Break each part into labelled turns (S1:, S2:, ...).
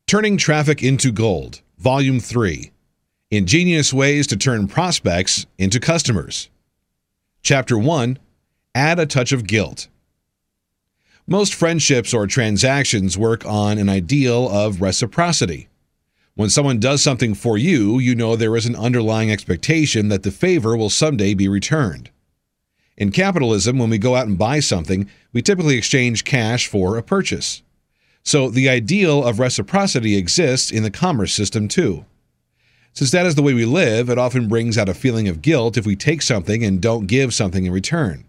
S1: Turning Traffic into Gold, Volume 3. Ingenious Ways to Turn Prospects into Customers. Chapter 1. Add a Touch of Guilt. Most friendships or transactions work on an ideal of reciprocity. When someone does something for you, you know there is an underlying expectation that the favor will someday be returned. In capitalism, when we go out and buy something, we typically exchange cash for a purchase. So the ideal of reciprocity exists in the commerce system too. Since that is the way we live, it often brings out a feeling of guilt if we take something and don't give something in return.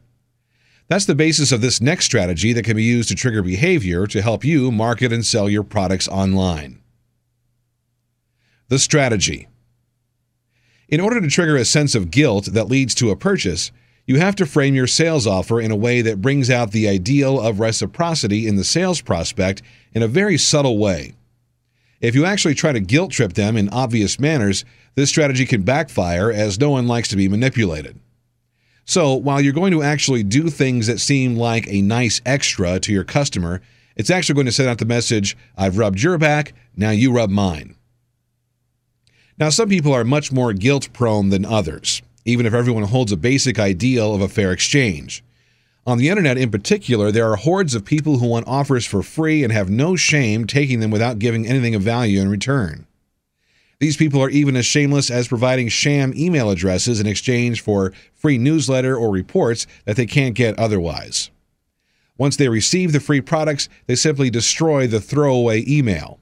S1: That's the basis of this next strategy that can be used to trigger behavior to help you market and sell your products online. The strategy. In order to trigger a sense of guilt that leads to a purchase, you have to frame your sales offer in a way that brings out the ideal of reciprocity in the sales prospect in a very subtle way. If you actually try to guilt trip them in obvious manners, this strategy can backfire as no one likes to be manipulated. So, while you're going to actually do things that seem like a nice extra to your customer, it's actually going to send out the message, "I've rubbed your back, now you rub mine." Now, some people are much more guilt-prone than others, even if everyone holds a basic ideal of a fair exchange. On the internet in particular, there are hordes of people who want offers for free and have no shame taking them without giving anything of value in return. These people are even as shameless as providing sham email addresses in exchange for free newsletter or reports that they can't get otherwise. Once they receive the free products, they simply destroy the throwaway email.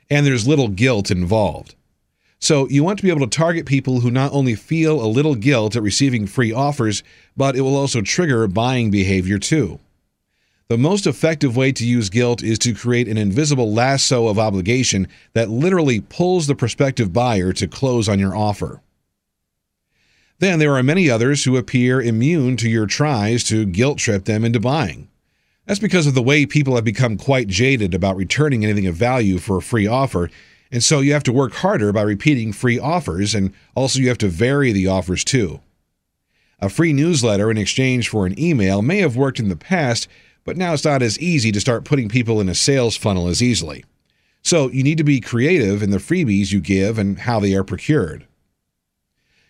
S1: And there's little guilt involved. So you want to be able to target people who not only feel a little guilt at receiving free offers, but it will also trigger buying behavior too. The most effective way to use guilt is to create an invisible lasso of obligation that literally pulls the prospective buyer to close on your offer. Then there are many others who appear immune to your tries to guilt trip them into buying. That's because of the way people have become quite jaded about returning anything of value for a free offer. And so you have to work harder by repeating free offers, and also you have to vary the offers too. A free newsletter in exchange for an email may have worked in the past, but now it's not as easy to start putting people in a sales funnel as easily. So you need to be creative in the freebies you give and how they are procured.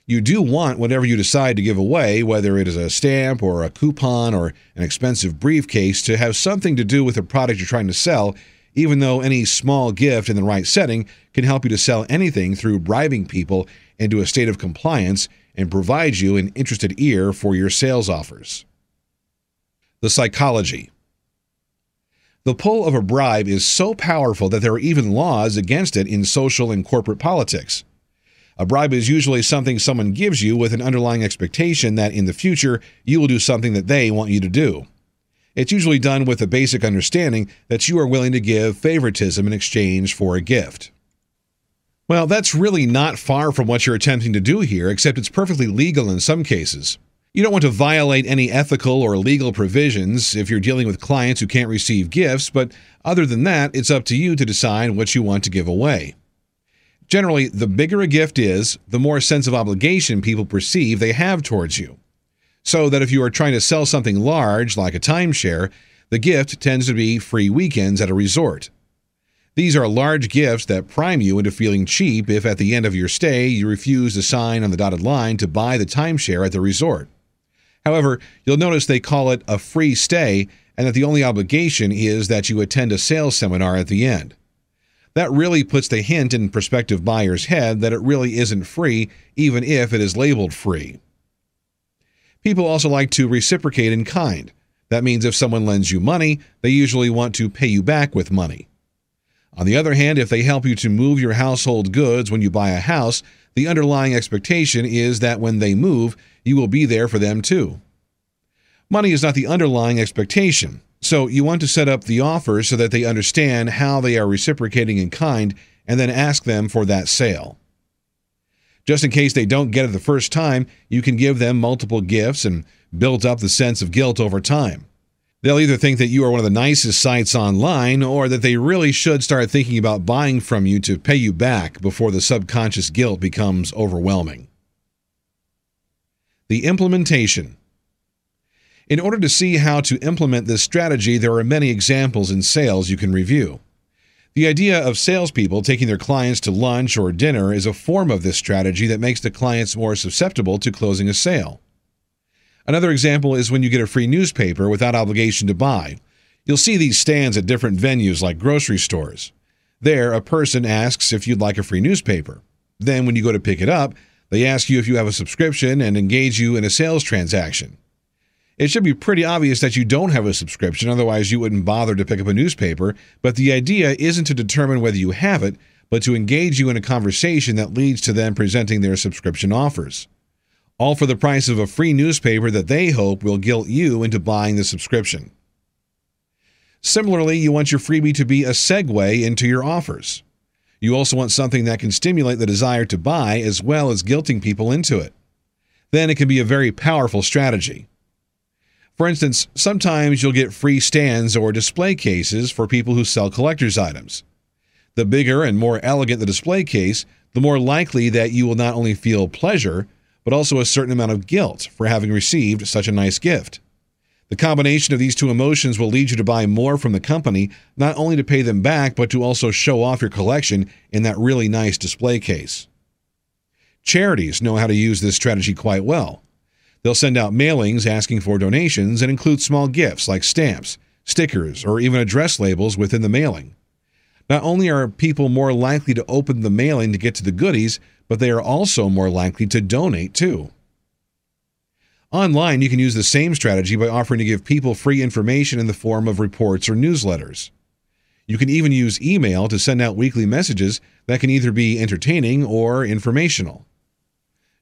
S1: You do want whatever you decide to give away, whether it is a stamp or a coupon or an expensive briefcase, to have something to do with the product you're trying to sell, even though any small gift in the right setting can help you to sell anything through bribing people into a state of compliance and provide you an interested ear for your sales offers. The psychology. The pull of a bribe is so powerful that there are even laws against it in social and corporate politics. A bribe is usually something someone gives you with an underlying expectation that in the future you will do something that they want you to do. It's usually done with a basic understanding that you are willing to give favoritism in exchange for a gift. Well, that's really not far from what you're attempting to do here, except it's perfectly legal in some cases. You don't want to violate any ethical or legal provisions if you're dealing with clients who can't receive gifts, but other than that, it's up to you to decide what you want to give away. Generally, the bigger a gift is, the more sense of obligation people perceive they have towards you. So that if you are trying to sell something large, like a timeshare, the gift tends to be free weekends at a resort. These are large gifts that prime you into feeling cheap if at the end of your stay you refuse to sign on the dotted line to buy the timeshare at the resort. However, you'll notice they call it a free stay and that the only obligation is that you attend a sales seminar at the end. That really puts the hint in prospective buyer's head that it really isn't free, even if it is labeled free. People also like to reciprocate in kind. That means if someone lends you money, they usually want to pay you back with money. On the other hand, if they help you to move your household goods when you buy a house, the underlying expectation is that when they move, you will be there for them too. Money is not the underlying expectation, so you want to set up the offer so that they understand how they are reciprocating in kind and then ask them for that sale. Just in case they don't get it the first time, you can give them multiple gifts and build up the sense of guilt over time. They'll either think that you are one of the nicest sites online or that they really should start thinking about buying from you to pay you back before the subconscious guilt becomes overwhelming. The implementation. In order to see how to implement this strategy, there are many examples in sales you can review. The idea of salespeople taking their clients to lunch or dinner is a form of this strategy that makes the clients more susceptible to closing a sale. Another example is when you get a free newspaper without obligation to buy. You'll see these stands at different venues like grocery stores. There, a person asks if you'd like a free newspaper. Then when you go to pick it up, they ask you if you have a subscription and engage you in a sales transaction. It should be pretty obvious that you don't have a subscription, otherwise you wouldn't bother to pick up a newspaper, but the idea isn't to determine whether you have it, but to engage you in a conversation that leads to them presenting their subscription offers. All for the price of a free newspaper that they hope will guilt you into buying the subscription. Similarly, you want your freebie to be a segue into your offers. You also want something that can stimulate the desire to buy as well as guilting people into it. Then it can be a very powerful strategy. For instance, sometimes you'll get free stands or display cases for people who sell collector's items. The bigger and more elegant the display case, the more likely that you will not only feel pleasure, but also a certain amount of guilt for having received such a nice gift. The combination of these two emotions will lead you to buy more from the company, not only to pay them back, but to also show off your collection in that really nice display case. Charities know how to use this strategy quite well. They'll send out mailings asking for donations and include small gifts like stamps, stickers, or even address labels within the mailing. Not only are people more likely to open the mailing to get to the goodies, but they are also more likely to donate too. Online, you can use the same strategy by offering to give people free information in the form of reports or newsletters. You can even use email to send out weekly messages that can either be entertaining or informational.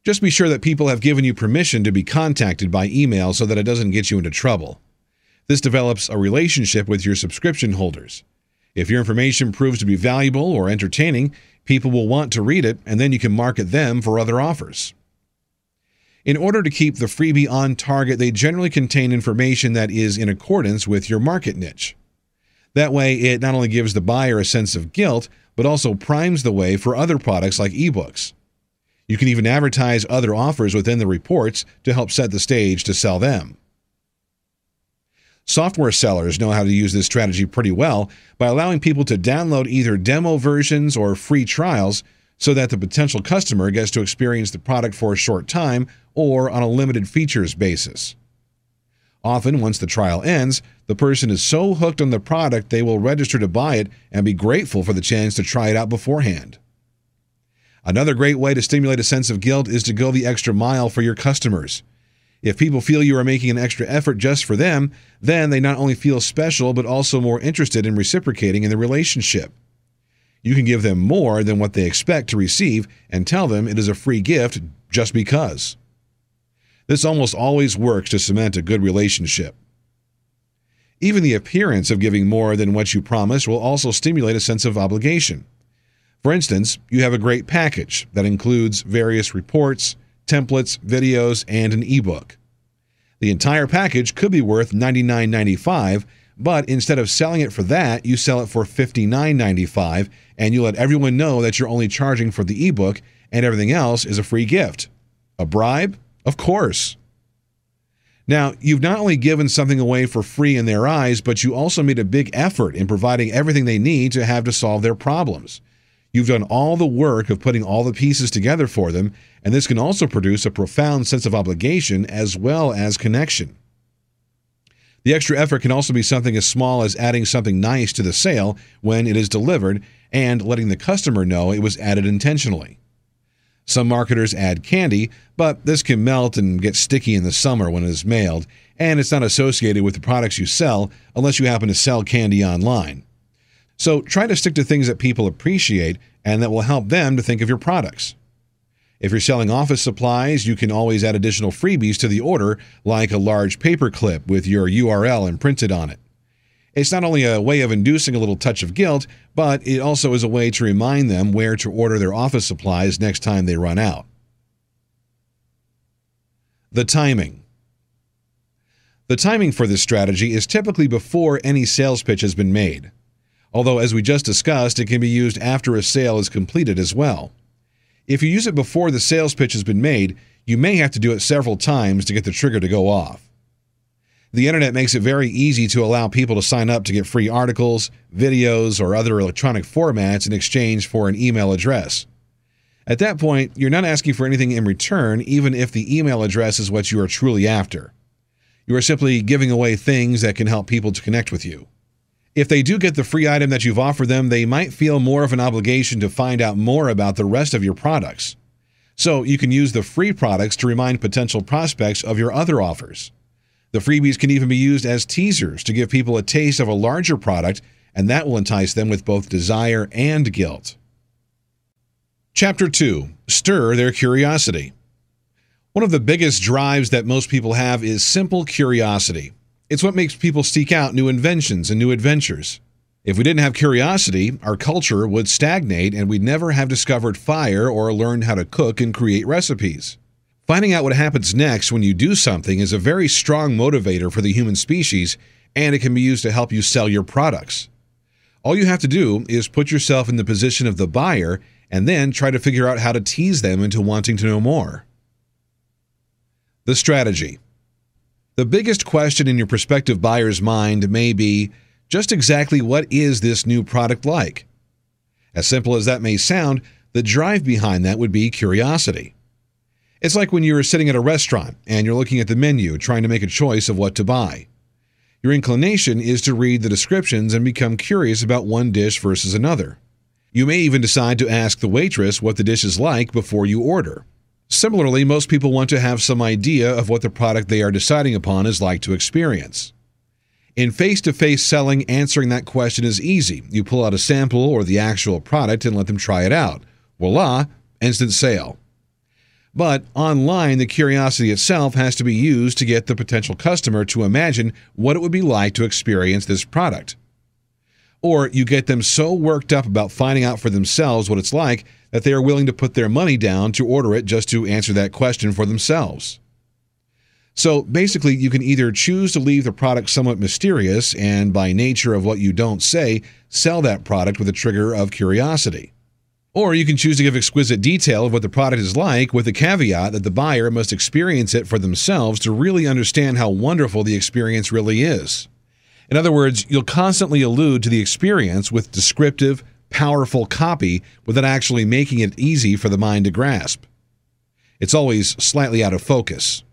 S1: Just be sure that people have given you permission to be contacted by email so that it doesn't get you into trouble. This develops a relationship with your subscription holders. If your information proves to be valuable or entertaining, people will want to read it, and then you can market them for other offers. In order to keep the freebie on target, they generally contain information that is in accordance with your market niche. That way, it not only gives the buyer a sense of guilt, but also primes the way for other products like ebooks. You can even advertise other offers within the reports to help set the stage to sell them. Software sellers know how to use this strategy pretty well by allowing people to download either demo versions or free trials so that the potential customer gets to experience the product for a short time or on a limited features basis. Often, once the trial ends, the person is so hooked on the product they will register to buy it and be grateful for the chance to try it out beforehand. Another great way to stimulate a sense of guilt is to go the extra mile for your customers. If people feel you are making an extra effort just for them, then they not only feel special but also more interested in reciprocating in the relationship. You can give them more than what they expect to receive and tell them it is a free gift just because. This almost always works to cement a good relationship. Even the appearance of giving more than what you promised will also stimulate a sense of obligation. For instance, you have a great package that includes various reports, templates, videos, and an ebook. The entire package could be worth $99.95, but instead of selling it for that, you sell it for $59.95, and you let everyone know that you're only charging for the ebook and everything else is a free gift. A bribe? Of course. Now, you've not only given something away for free in their eyes, but you also made a big effort in providing everything they need to have to solve their problems. You've done all the work of putting all the pieces together for them, and this can also produce a profound sense of obligation as well as connection. The extra effort can also be something as small as adding something nice to the sale when it is delivered and letting the customer know it was added intentionally. Some marketers add candy, but this can melt and get sticky in the summer when it is mailed, and it's not associated with the products you sell unless you happen to sell candy online. So try to stick to things that people appreciate and that will help them to think of your products. If you're selling office supplies, you can always add additional freebies to the order, like a large paper clip with your URL imprinted on it. It's not only a way of inducing a little touch of guilt, but it also is a way to remind them where to order their office supplies next time they run out. The timing. The timing for this strategy is typically before any sales pitch has been made. Although, as we just discussed, it can be used after a sale is completed as well. If you use it before the sales pitch has been made, you may have to do it several times to get the trigger to go off. The internet makes it very easy to allow people to sign up to get free articles, videos, or other electronic formats in exchange for an email address. At that point, you're not asking for anything in return, even if the email address is what you are truly after. You are simply giving away things that can help people to connect with you. If they do get the free item that you've offered them, they might feel more of an obligation to find out more about the rest of your products. So you can use the free products to remind potential prospects of your other offers. The freebies can even be used as teasers to give people a taste of a larger product, and that will entice them with both desire and guilt. Chapter 2. Stir their curiosity. One of the biggest drives that most people have is simple curiosity. It's what makes people seek out new inventions and new adventures. If we didn't have curiosity, our culture would stagnate and we'd never have discovered fire or learned how to cook and create recipes. Finding out what happens next when you do something is a very strong motivator for the human species, and it can be used to help you sell your products. All you have to do is put yourself in the position of the buyer and then try to figure out how to tease them into wanting to know more. The strategy. The biggest question in your prospective buyer's mind may be, just exactly what is this new product like? As simple as that may sound, the drive behind that would be curiosity. It's like when you're sitting at a restaurant and you're looking at the menu trying to make a choice of what to buy. Your inclination is to read the descriptions and become curious about one dish versus another. You may even decide to ask the waitress what the dish is like before you order. Similarly, most people want to have some idea of what the product they are deciding upon is like to experience. In face-to-face selling, answering that question is easy. You pull out a sample or the actual product and let them try it out. Voila, instant sale. But online, the curiosity itself has to be used to get the potential customer to imagine what it would be like to experience this product. Or you get them so worked up about finding out for themselves what it's like that they are willing to put their money down to order it just to answer that question for themselves. So basically, you can either choose to leave the product somewhat mysterious and, by nature of what you don't say, sell that product with a trigger of curiosity. Or you can choose to give exquisite detail of what the product is like with the caveat that the buyer must experience it for themselves to really understand how wonderful the experience really is. In other words, you'll constantly allude to the experience with descriptive, powerful copy without actually making it easy for the mind to grasp. It's always slightly out of focus.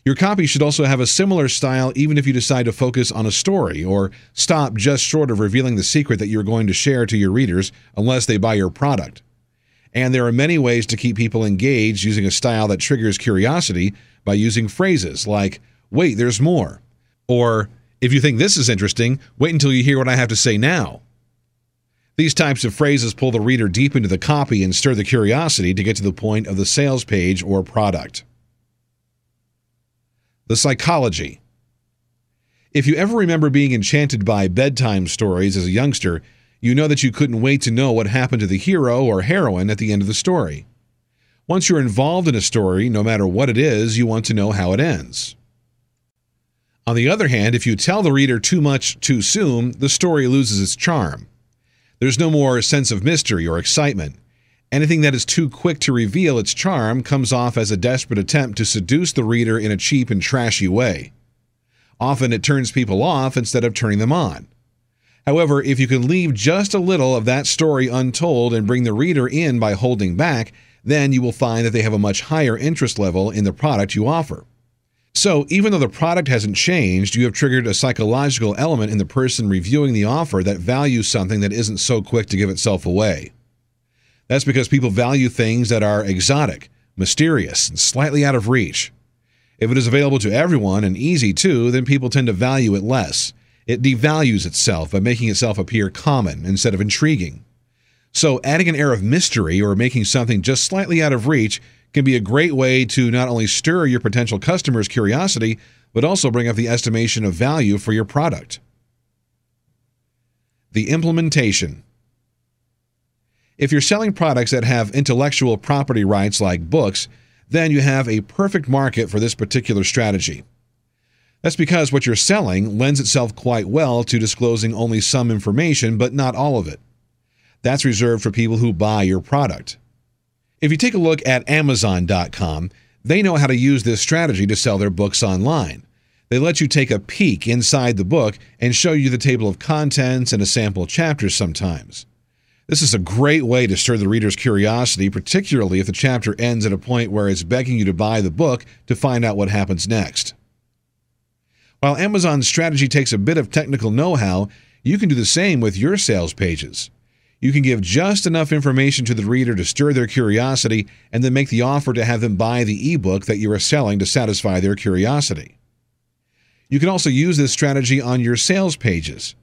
S1: Your copy should also have a similar style even if you decide to focus on a story or stop just short of revealing the secret that you're going to share to your readers unless they buy your product. And there are many ways to keep people engaged using a style that triggers curiosity by using phrases like, "Wait, there's more," or "If you think this is interesting, wait until you hear what I have to say now." These types of phrases pull the reader deep into the copy and stir the curiosity to get to the point of the sales page or product. The psychology. If you ever remember being enchanted by bedtime stories as a youngster, you know that you couldn't wait to know what happened to the hero or heroine at the end of the story. Once you're involved in a story, no matter what it is, you want to know how it ends. On the other hand, if you tell the reader too much too soon, the story loses its charm. There's no more sense of mystery or excitement. Anything that is too quick to reveal its charm comes off as a desperate attempt to seduce the reader in a cheap and trashy way. Often it turns people off instead of turning them on. However, if you can leave just a little of that story untold and bring the reader in by holding back, then you will find that they have a much higher interest level in the product you offer. So, even though the product hasn't changed, you have triggered a psychological element in the person reviewing the offer that values something that isn't so quick to give itself away. That's because people value things that are exotic, mysterious, and slightly out of reach. If it is available to everyone and easy too, then people tend to value it less. It devalues itself by making itself appear common instead of intriguing. So adding an air of mystery or making something just slightly out of reach can be a great way to not only stir your potential customers' curiosity, but also bring up the estimation of value for your product. The implementation. If you're selling products that have intellectual property rights like books, then you have a perfect market for this particular strategy. That's because what you're selling lends itself quite well to disclosing only some information, but not all of it. That's reserved for people who buy your product. If you take a look at Amazon.com, they know how to use this strategy to sell their books online. They let you take a peek inside the book and show you the table of contents and a sample chapter sometimes. This is a great way to stir the reader's curiosity, particularly if the chapter ends at a point where it's begging you to buy the book to find out what happens next. While Amazon's strategy takes a bit of technical know-how, you can do the same with your sales pages. You can give just enough information to the reader to stir their curiosity and then make the offer to have them buy the ebook that you are selling to satisfy their curiosity. You can also use this strategy on your sales pages.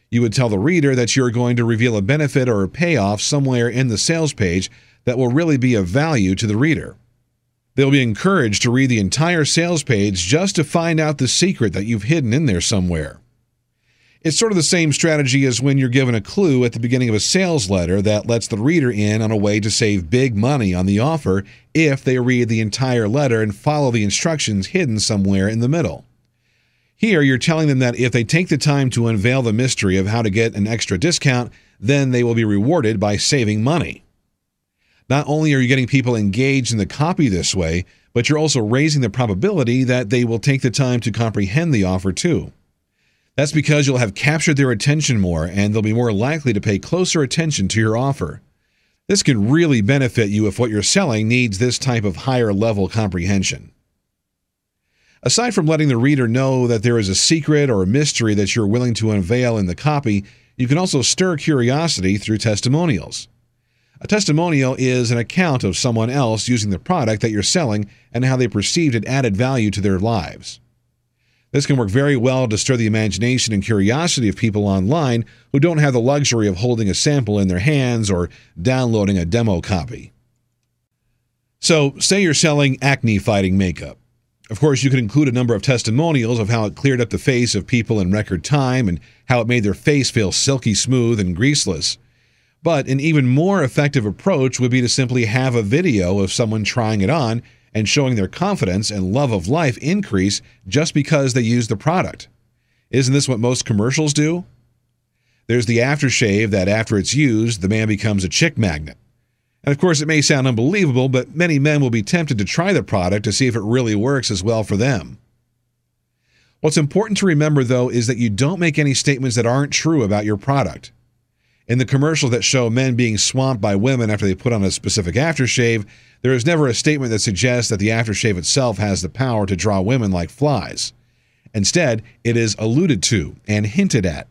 S1: You would tell the reader that you're going to reveal a benefit or a payoff somewhere in the sales page that will really be of value to the reader. They'll be encouraged to read the entire sales page just to find out the secret that you've hidden in there somewhere. It's sort of the same strategy as when you're given a clue at the beginning of a sales letter that lets the reader in on a way to save big money on the offer if they read the entire letter and follow the instructions hidden somewhere in the middle. Here, you're telling them that if they take the time to unveil the mystery of how to get an extra discount, then they will be rewarded by saving money. Not only are you getting people engaged in the copy this way, but you're also raising the probability that they will take the time to comprehend the offer too. That's because you'll have captured their attention more, and they'll be more likely to pay closer attention to your offer. This can really benefit you if what you're selling needs this type of higher level comprehension. Aside from letting the reader know that there is a secret or a mystery that you're willing to unveil in the copy, you can also stir curiosity through testimonials. A testimonial is an account of someone else using the product that you're selling and how they perceived it added value to their lives. This can work very well to stir the imagination and curiosity of people online who don't have the luxury of holding a sample in their hands or downloading a demo copy. So, say you're selling acne-fighting makeup. Of course, you could include a number of testimonials of how it cleared up the face of people in record time and how it made their face feel silky smooth and greaseless. But an even more effective approach would be to simply have a video of someone trying it on and showing their confidence and love of life increase just because they use the product. Isn't this what most commercials do? There's the aftershave that after it's used, the man becomes a chick magnet. And of course, it may sound unbelievable, but many men will be tempted to try the product to see if it really works as well for them. What's important to remember, though, is that you don't make any statements that aren't true about your product. In the commercials that show men being swamped by women after they put on a specific aftershave, there is never a statement that suggests that the aftershave itself has the power to draw women like flies. Instead, it is alluded to and hinted at,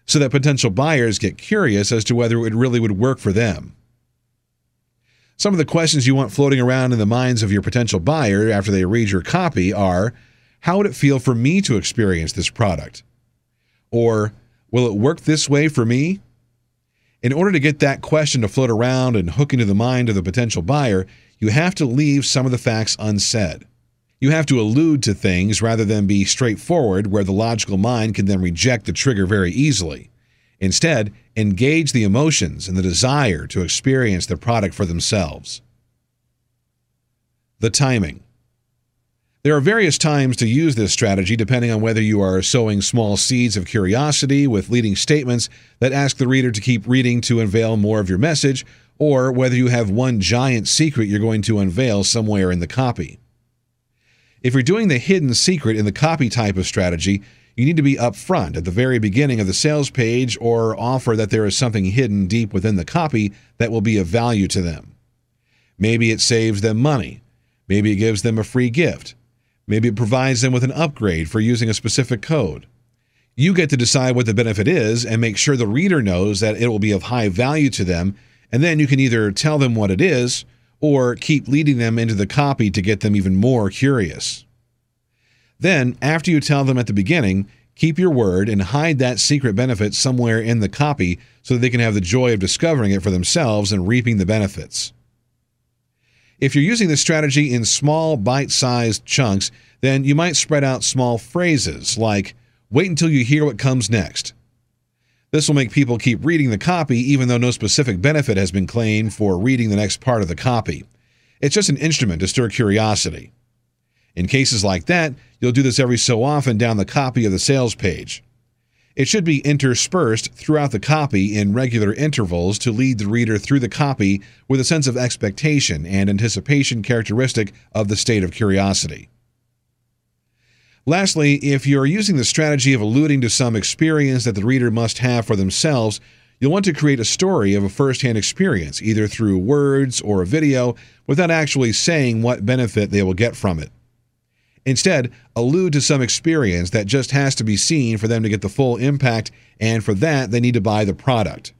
S1: so that potential buyers get curious as to whether it really would work for them. Some of the questions you want floating around in the minds of your potential buyer after they read your copy are, how would it feel for me to experience this product? Or, will it work this way for me? In order to get that question to float around and hook into the mind of the potential buyer, you have to leave some of the facts unsaid. You have to allude to things rather than be straightforward where the logical mind can then reject the trigger very easily. Instead, engage the emotions and the desire to experience the product for themselves. The timing. There are various times to use this strategy depending on whether you are sowing small seeds of curiosity with leading statements that ask the reader to keep reading to unveil more of your message, or whether you have one giant secret you're going to unveil somewhere in the copy. If you're doing the hidden secret in the copy type of strategy, you need to be upfront at the very beginning of the sales page or offer that there is something hidden deep within the copy that will be of value to them. Maybe it saves them money. Maybe it gives them a free gift. Maybe it provides them with an upgrade for using a specific code. You get to decide what the benefit is and make sure the reader knows that it will be of high value to them, and then you can either tell them what it is or keep leading them into the copy to get them even more curious. Then, after you tell them at the beginning, keep your word and hide that secret benefit somewhere in the copy so that they can have the joy of discovering it for themselves and reaping the benefits. If you're using this strategy in small, bite-sized chunks, then you might spread out small phrases like, "Wait until you hear what comes next." This will make people keep reading the copy even though no specific benefit has been claimed for reading the next part of the copy. It's just an instrument to stir curiosity. In cases like that, you'll do this every so often down the copy of the sales page. It should be interspersed throughout the copy in regular intervals to lead the reader through the copy with a sense of expectation and anticipation characteristic of the state of curiosity. Lastly, if you're using the strategy of alluding to some experience that the reader must have for themselves, you'll want to create a story of a first-hand experience, either through words or a video, without actually saying what benefit they will get from it. Instead, allude to some experience that just has to be seen for them to get the full impact, and for that, they need to buy the product.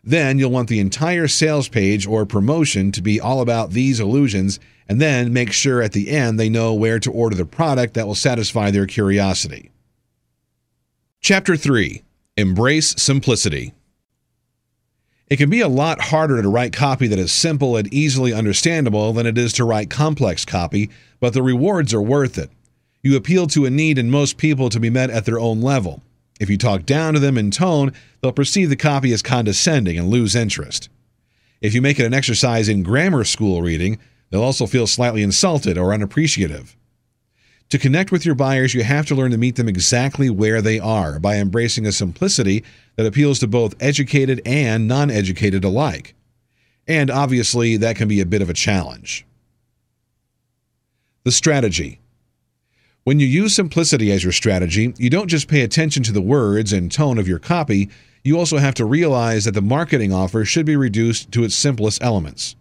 S1: Then you'll want the entire sales page or promotion to be all about these allusions, and then make sure at the end they know where to order the product that will satisfy their curiosity. Chapter 3. Embrace Simplicity. It can be a lot harder to write copy that is simple and easily understandable than it is to write complex copy, but the rewards are worth it. You appeal to a need in most people to be met at their own level. If you talk down to them in tone, they'll perceive the copy as condescending and lose interest. If you make it an exercise in grammar school reading, they'll also feel slightly insulted or unappreciative. To connect with your buyers, you have to learn to meet them exactly where they are by embracing a simplicity that appeals to both educated and non-educated alike. And obviously, that can be a bit of a challenge. The strategy. When you use simplicity as your strategy, you don't just pay attention to the words and tone of your copy, you also have to realize that the marketing offer should be reduced to its simplest elements.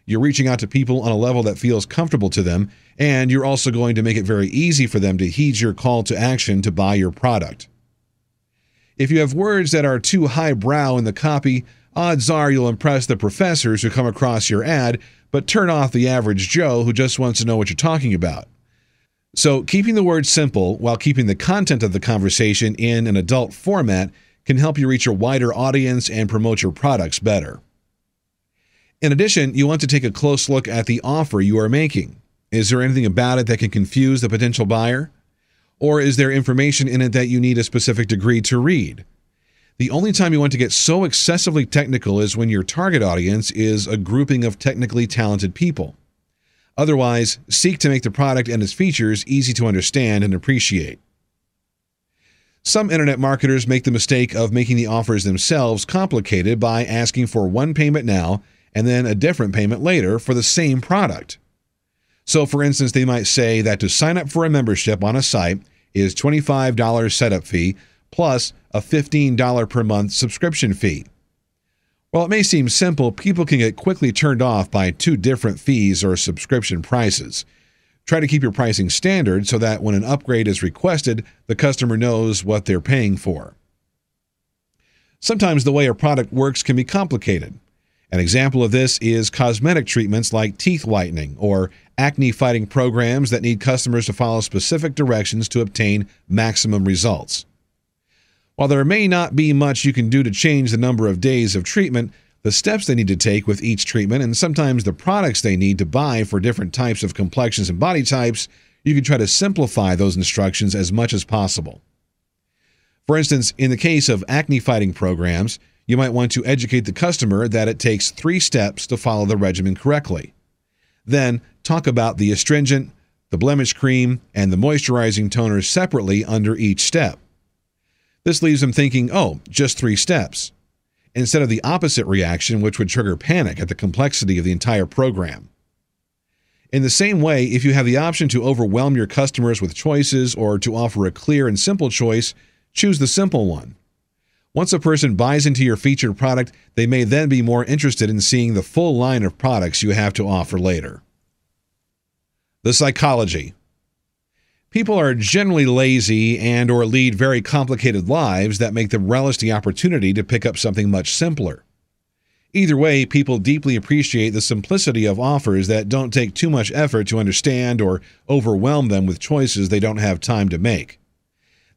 S1: You're reaching out to people on a level that feels comfortable to them, and you're also going to make it very easy for them to heed your call to action to buy your product. If you have words that are too highbrow in the copy, odds are you'll impress the professors who come across your ad, but turn off the average Joe who just wants to know what you're talking about. So, keeping the words simple while keeping the content of the conversation in an adult format can help you reach a wider audience and promote your products better. In addition, you want to take a close look at the offer you are making. Is there anything about it that can confuse the potential buyer? Or is there information in it that you need a specific degree to read? The only time you want to get so excessively technical is when your target audience is a grouping of technically talented people. Otherwise, seek to make the product and its features easy to understand and appreciate. Some internet marketers make the mistake of making the offers themselves complicated by asking for one payment now and then a different payment later for the same product. So, for instance, they might say that to sign up for a membership on a site is $25 setup fee plus a $15 per month subscription fee. While it may seem simple, people can get quickly turned off by two different fees or subscription prices. Try to keep your pricing standard so that when an upgrade is requested, the customer knows what they're paying for. Sometimes the way a product works can be complicated. An example of this is cosmetic treatments like teeth whitening or acne-fighting programs that need customers to follow specific directions to obtain maximum results. While there may not be much you can do to change the number of days of treatment, the steps they need to take with each treatment, and sometimes the products they need to buy for different types of complexions and body types, you can try to simplify those instructions as much as possible. For instance, in the case of acne-fighting programs, you might want to educate the customer that it takes 3 steps to follow the regimen correctly. Then, talk about the astringent, the blemish cream, and the moisturizing toner separately under each step. This leaves them thinking, oh, just 3 steps, instead of the opposite reaction, which would trigger panic at the complexity of the entire program. In the same way, if you have the option to overwhelm your customers with choices or to offer a clear and simple choice, choose the simple one. Once a person buys into your featured product, they may then be more interested in seeing the full line of products you have to offer later. The psychology. People are generally lazy and or lead very complicated lives that make them relish the opportunity to pick up something much simpler. Either way, people deeply appreciate the simplicity of offers that don't take too much effort to understand or overwhelm them with choices they don't have time to make.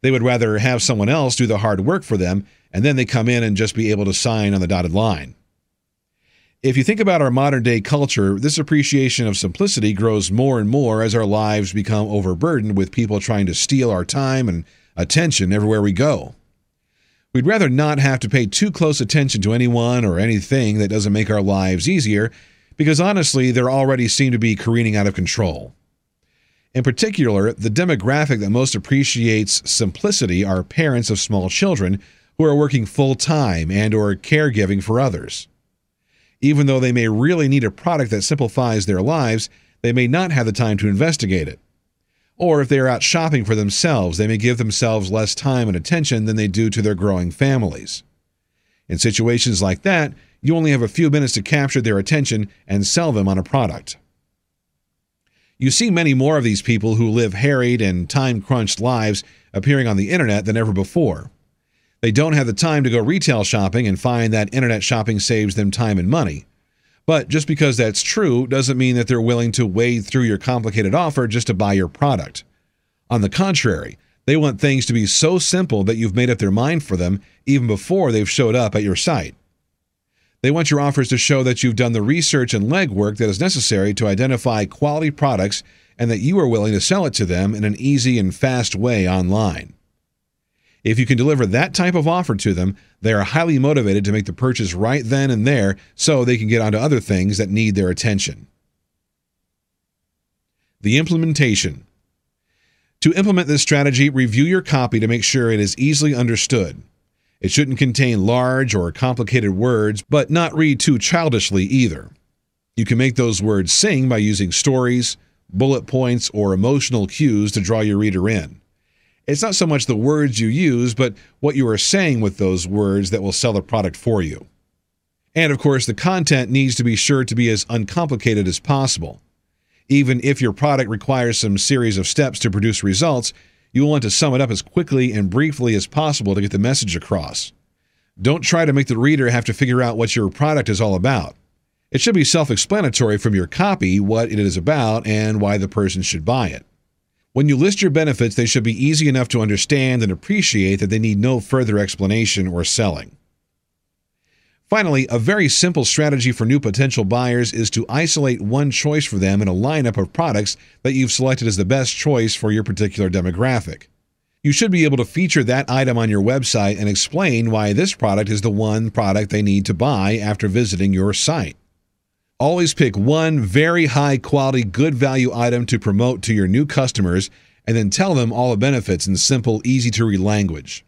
S1: They would rather have someone else do the hard work for them, and then they come in and just be able to sign on the dotted line. If you think about our modern-day culture, this appreciation of simplicity grows more and more as our lives become overburdened with people trying to steal our time and attention everywhere we go. We'd rather not have to pay too close attention to anyone or anything that doesn't make our lives easier, because honestly, they already seem to be careening out of control. In particular, the demographic that most appreciates simplicity are parents of small children who are working full-time and or caregiving for others. Even though they may really need a product that simplifies their lives, they may not have the time to investigate it. Or if they are out shopping for themselves, they may give themselves less time and attention than they do to their growing families. In situations like that, you only have a few minutes to capture their attention and sell them on a product. You see many more of these people who live harried and time-crunched lives appearing on the internet than ever before. They don't have the time to go retail shopping and find that internet shopping saves them time and money. But just because that's true doesn't mean that they're willing to wade through your complicated offer just to buy your product. On the contrary, they want things to be so simple that you've made up their mind for them even before they've showed up at your site. They want your offers to show that you've done the research and legwork that is necessary to identify quality products and that you are willing to sell it to them in an easy and fast way online. If you can deliver that type of offer to them, they are highly motivated to make the purchase right then and there so they can get onto other things that need their attention. The implementation. To implement this strategy, review your copy to make sure it is easily understood. It shouldn't contain large or complicated words, but not read too childishly either. You can make those words sing by using stories, bullet points, or emotional cues to draw your reader in. It's not so much the words you use, but what you are saying with those words that will sell the product for you. And of course, the content needs to be sure to be as uncomplicated as possible. Even if your product requires some series of steps to produce results, you will want to sum it up as quickly and briefly as possible to get the message across. Don't try to make the reader have to figure out what your product is all about. It should be self-explanatory from your copy what it is about and why the person should buy it. When you list your benefits, they should be easy enough to understand and appreciate that they need no further explanation or selling. Finally, a very simple strategy for new potential buyers is to isolate one choice for them in a lineup of products that you've selected as the best choice for your particular demographic. You should be able to feature that item on your website and explain why this product is the one product they need to buy after visiting your site. Always pick one very high-quality, good-value item to promote to your new customers and then tell them all the benefits in simple, easy-to-read language.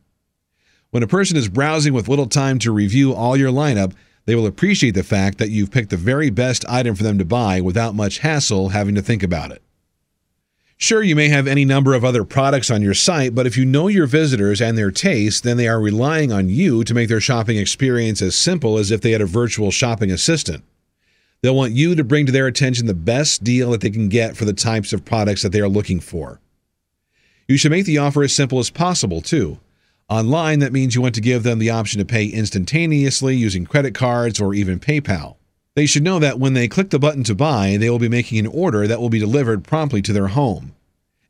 S1: When a person is browsing with little time to review all your lineup, they will appreciate the fact that you've picked the very best item for them to buy without much hassle having to think about it. Sure, you may have any number of other products on your site, but if you know your visitors and their tastes, then they are relying on you to make their shopping experience as simple as if they had a virtual shopping assistant. They'll want you to bring to their attention the best deal that they can get for the types of products that they are looking for. You should make the offer as simple as possible, too. Online, that means you want to give them the option to pay instantaneously using credit cards or even PayPal. They should know that when they click the button to buy, they will be making an order that will be delivered promptly to their home.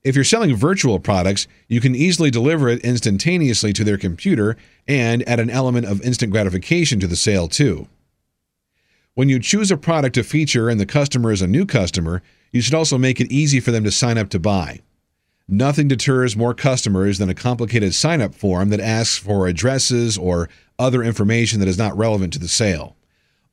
S1: If you're selling virtual products, you can easily deliver it instantaneously to their computer and add an element of instant gratification to the sale, too. When you choose a product to feature and the customer is a new customer, you should also make it easy for them to sign up to buy. Nothing deters more customers than a complicated sign-up form that asks for addresses or other information that is not relevant to the sale.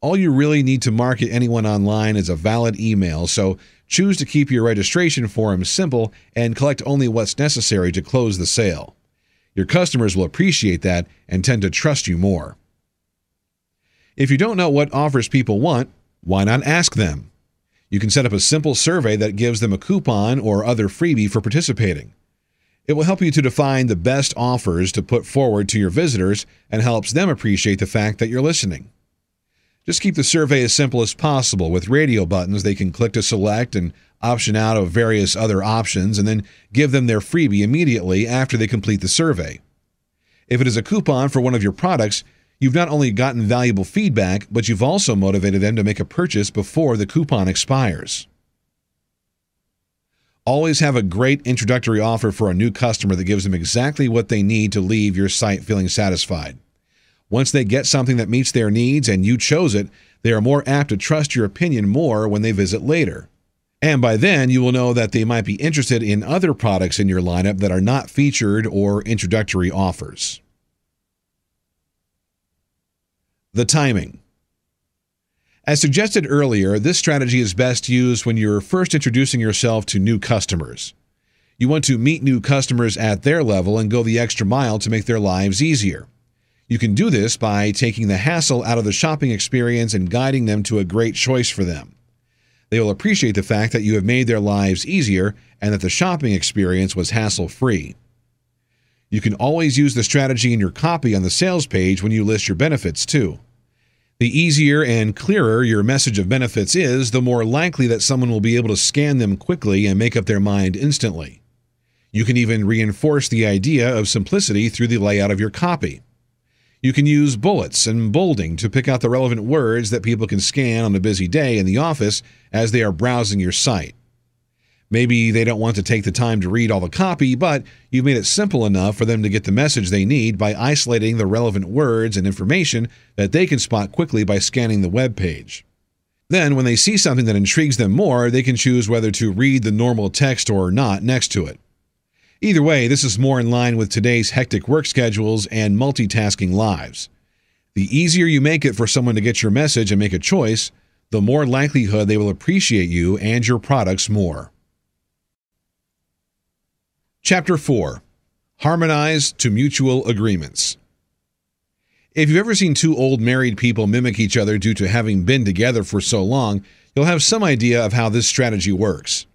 S1: All you really need to market anyone online is a valid email, so choose to keep your registration form simple and collect only what's necessary to close the sale. Your customers will appreciate that and tend to trust you more. If you don't know what offers people want, why not ask them? You can set up a simple survey that gives them a coupon or other freebie for participating. It will help you to define the best offers to put forward to your visitors and helps them appreciate the fact that you're listening. Just keep the survey as simple as possible with radio buttons they can click to select and option out of various other options and then give them their freebie immediately after they complete the survey. If it is a coupon for one of your products, you've not only gotten valuable feedback, but you've also motivated them to make a purchase before the coupon expires. Always have a great introductory offer for a new customer that gives them exactly what they need to leave your site feeling satisfied. Once they get something that meets their needs and you chose it, they are more apt to trust your opinion more when they visit later. And by then, you will know that they might be interested in other products in your lineup that are not featured or introductory offers. The timing. As suggested earlier, this strategy is best used when you're first introducing yourself to new customers. You want to meet new customers at their level and go the extra mile to make their lives easier. You can do this by taking the hassle out of the shopping experience and guiding them to a great choice for them. They will appreciate the fact that you have made their lives easier and that the shopping experience was hassle-free. You can always use the strategy in your copy on the sales page when you list your benefits too. The easier and clearer your message of benefits is, the more likely that someone will be able to scan them quickly and make up their mind instantly. You can even reinforce the idea of simplicity through the layout of your copy. You can use bullets and bolding to pick out the relevant words that people can scan on a busy day in the office as they are browsing your site. Maybe they don't want to take the time to read all the copy, but you've made it simple enough for them to get the message they need by isolating the relevant words and information that they can spot quickly by scanning the web page. Then, when they see something that intrigues them more, they can choose whether to read the normal text or not next to it. Either way, this is more in line with today's hectic work schedules and multitasking lives. The easier you make it for someone to get your message and make a choice, the more likelihood they will appreciate you and your products more. Chapter 4. Harmonize to Mutual Agreements. If you've ever seen two old married people mimic each other due to having been together for so long, you'll have some idea of how this strategy works.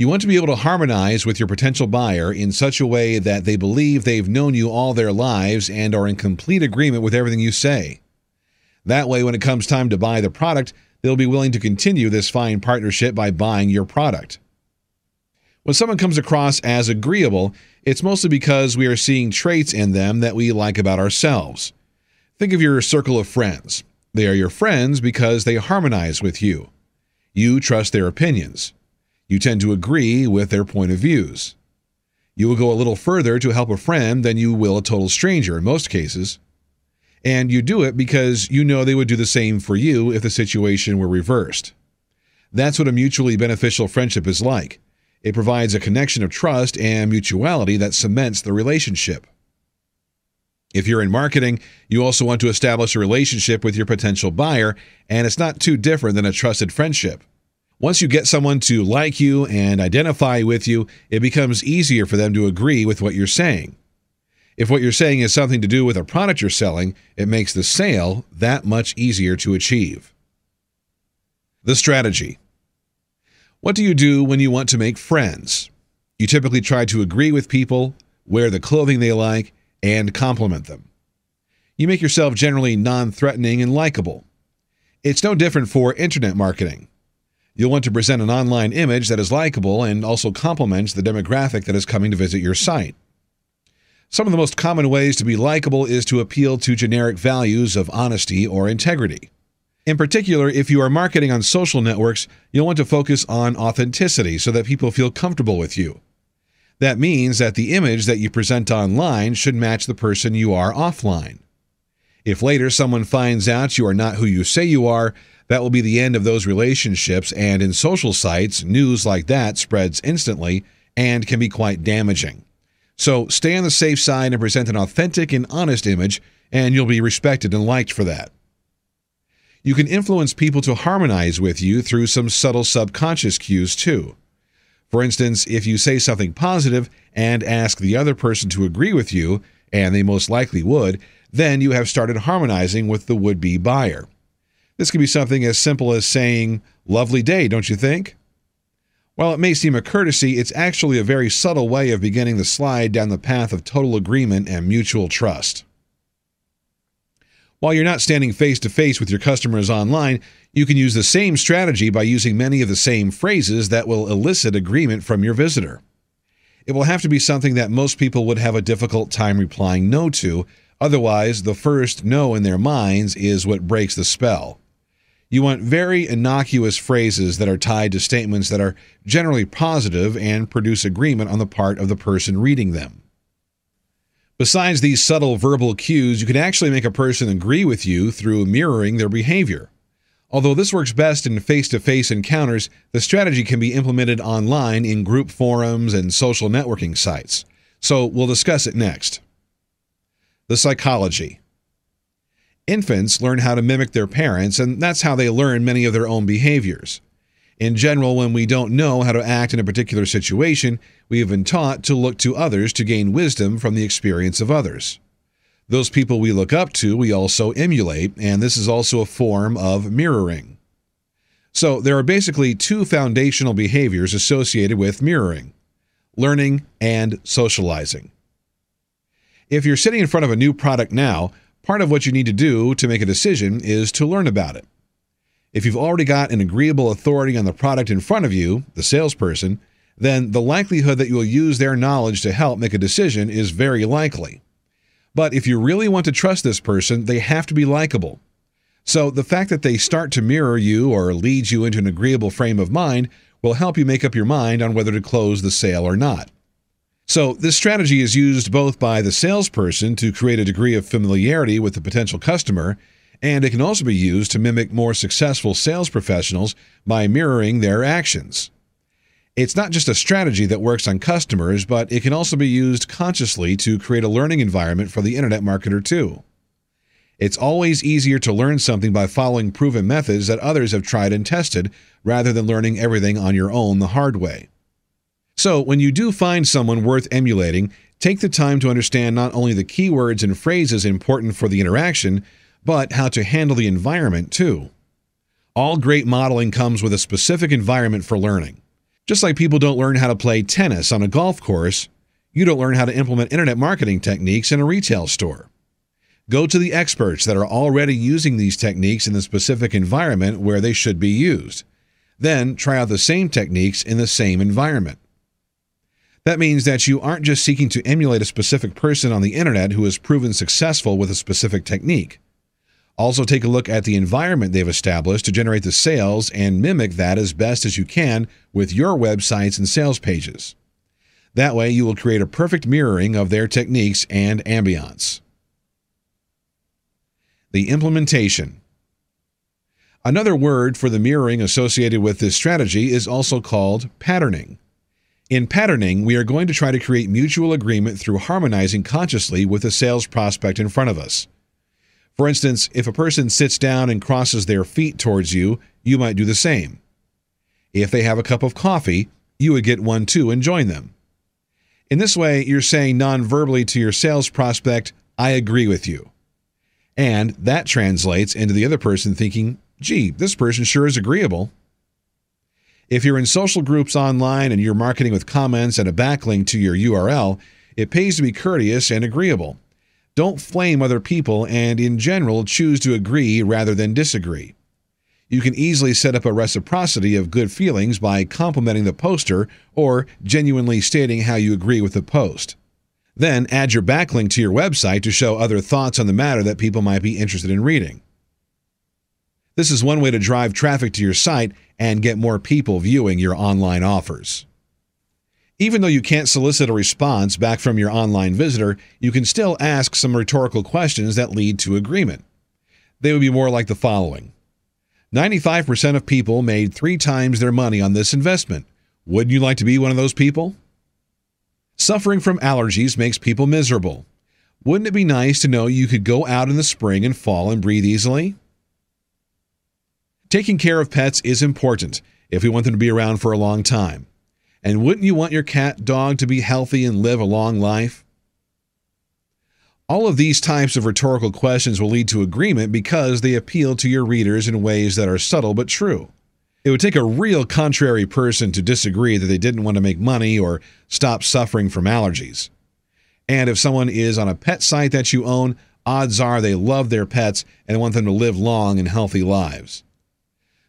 S1: You want to be able to harmonize with your potential buyer in such a way that they believe they've known you all their lives and are in complete agreement with everything you say. That way, when it comes time to buy the product, they'll be willing to continue this fine partnership by buying your product. When someone comes across as agreeable, it's mostly because we are seeing traits in them that we like about ourselves. Think of your circle of friends. They are your friends because they harmonize with you. You trust their opinions. You tend to agree with their point of views. You will go a little further to help a friend than you will a total stranger in most cases. And you do it because you know they would do the same for you if the situation were reversed. That's what a mutually beneficial friendship is like. It provides a connection of trust and mutuality that cements the relationship. If you're in marketing, you also want to establish a relationship with your potential buyer, and it's not too different than a trusted friendship. Once you get someone to like you and identify with you, it becomes easier for them to agree with what you're saying. If what you're saying is something to do with a product you're selling, it makes the sale that much easier to achieve. The strategy. What do you do when you want to make friends? You typically try to agree with people, wear the clothing they like, and compliment them. You make yourself generally non-threatening and likable. It's no different for internet marketing. You'll want to present an online image that is likable and also complements the demographic that is coming to visit your site. Some of the most common ways to be likable is to appeal to generic values of honesty or integrity. In particular, if you are marketing on social networks, you'll want to focus on authenticity so that people feel comfortable with you. That means that the image that you present online should match the person you are offline. If later someone finds out you are not who you say you are, that will be the end of those relationships, and in social sites, news like that spreads instantly and can be quite damaging. So stay on the safe side and present an authentic and honest image, and you'll be respected and liked for that. You can influence people to harmonize with you through some subtle subconscious cues too. For instance, if you say something positive and ask the other person to agree with you, and they most likely would, then you have started harmonizing with the would-be buyer. This can be something as simple as saying, "Lovely day, don't you think?" While it may seem a courtesy, it's actually a very subtle way of beginning the slide down the path of total agreement and mutual trust. While you're not standing face-to-face with your customers online, you can use the same strategy by using many of the same phrases that will elicit agreement from your visitor. It will have to be something that most people would have a difficult time replying no to, otherwise the first no in their minds is what breaks the spell. You want very innocuous phrases that are tied to statements that are generally positive and produce agreement on the part of the person reading them. Besides these subtle verbal cues, you can actually make a person agree with you through mirroring their behavior. Although this works best in face-to-face encounters, the strategy can be implemented online in group forums and social networking sites. So we'll discuss it next. The psychology. Infants learn how to mimic their parents, and that's how they learn many of their own behaviors. In general, when we don't know how to act in a particular situation, we have been taught to look to others to gain wisdom from the experience of others. Those people we look up to, we also emulate, and this is also a form of mirroring. So there are basically two foundational behaviors associated with mirroring: learning and socializing. If you're sitting in front of a new product now, part of what you need to do to make a decision is to learn about it. If you've already got an agreeable authority on the product in front of you, the salesperson, then the likelihood that you will use their knowledge to help make a decision is very likely. But if you really want to trust this person, they have to be likable. So the fact that they start to mirror you or lead you into an agreeable frame of mind will help you make up your mind on whether to close the sale or not. So this strategy is used both by the salesperson to create a degree of familiarity with the potential customer, and it can also be used to mimic more successful sales professionals by mirroring their actions. It's not just a strategy that works on customers, but it can also be used consciously to create a learning environment for the internet marketer too. It's always easier to learn something by following proven methods that others have tried and tested, rather than learning everything on your own the hard way. So when you do find someone worth emulating, take the time to understand not only the keywords and phrases important for the interaction, but how to handle the environment too. All great modeling comes with a specific environment for learning. Just like people don't learn how to play tennis on a golf course, you don't learn how to implement internet marketing techniques in a retail store. Go to the experts that are already using these techniques in the specific environment where they should be used. Then try out the same techniques in the same environment. That means that you aren't just seeking to emulate a specific person on the internet who has proven successful with a specific technique. Also take a look at the environment they've established to generate the sales and mimic that as best as you can with your websites and sales pages. That way you will create a perfect mirroring of their techniques and ambiance. The implementation. Another word for the mirroring associated with this strategy is also called patterning. In patterning, we are going to try to create mutual agreement through harmonizing consciously with the sales prospect in front of us. For instance, if a person sits down and crosses their feet towards you, you might do the same. If they have a cup of coffee, you would get one too and join them. In this way, you're saying non-verbally to your sales prospect, "I agree with you." And that translates into the other person thinking, "Gee, this person sure is agreeable." If you're in social groups online and you're marketing with comments and a backlink to your URL, it pays to be courteous and agreeable. Don't flame other people and, in general, choose to agree rather than disagree. You can easily set up a reciprocity of good feelings by complimenting the poster or genuinely stating how you agree with the post. Then add your backlink to your website to show other thoughts on the matter that people might be interested in reading. This is one way to drive traffic to your site and get more people viewing your online offers. Even though you can't solicit a response back from your online visitor, you can still ask some rhetorical questions that lead to agreement. They would be more like the following. 95% of people made 3 times their money on this investment. Wouldn't you like to be one of those people? Suffering from allergies makes people miserable. Wouldn't it be nice to know you could go out in the spring and fall and breathe easily? Taking care of pets is important if we want them to be around for a long time. And wouldn't you want your cat, dog to be healthy and live a long life? All of these types of rhetorical questions will lead to agreement because they appeal to your readers in ways that are subtle but true. It would take a real contrary person to disagree that they didn't want to make money or stop suffering from allergies. And if someone is on a pet site that you own, odds are they love their pets and want them to live long and healthy lives.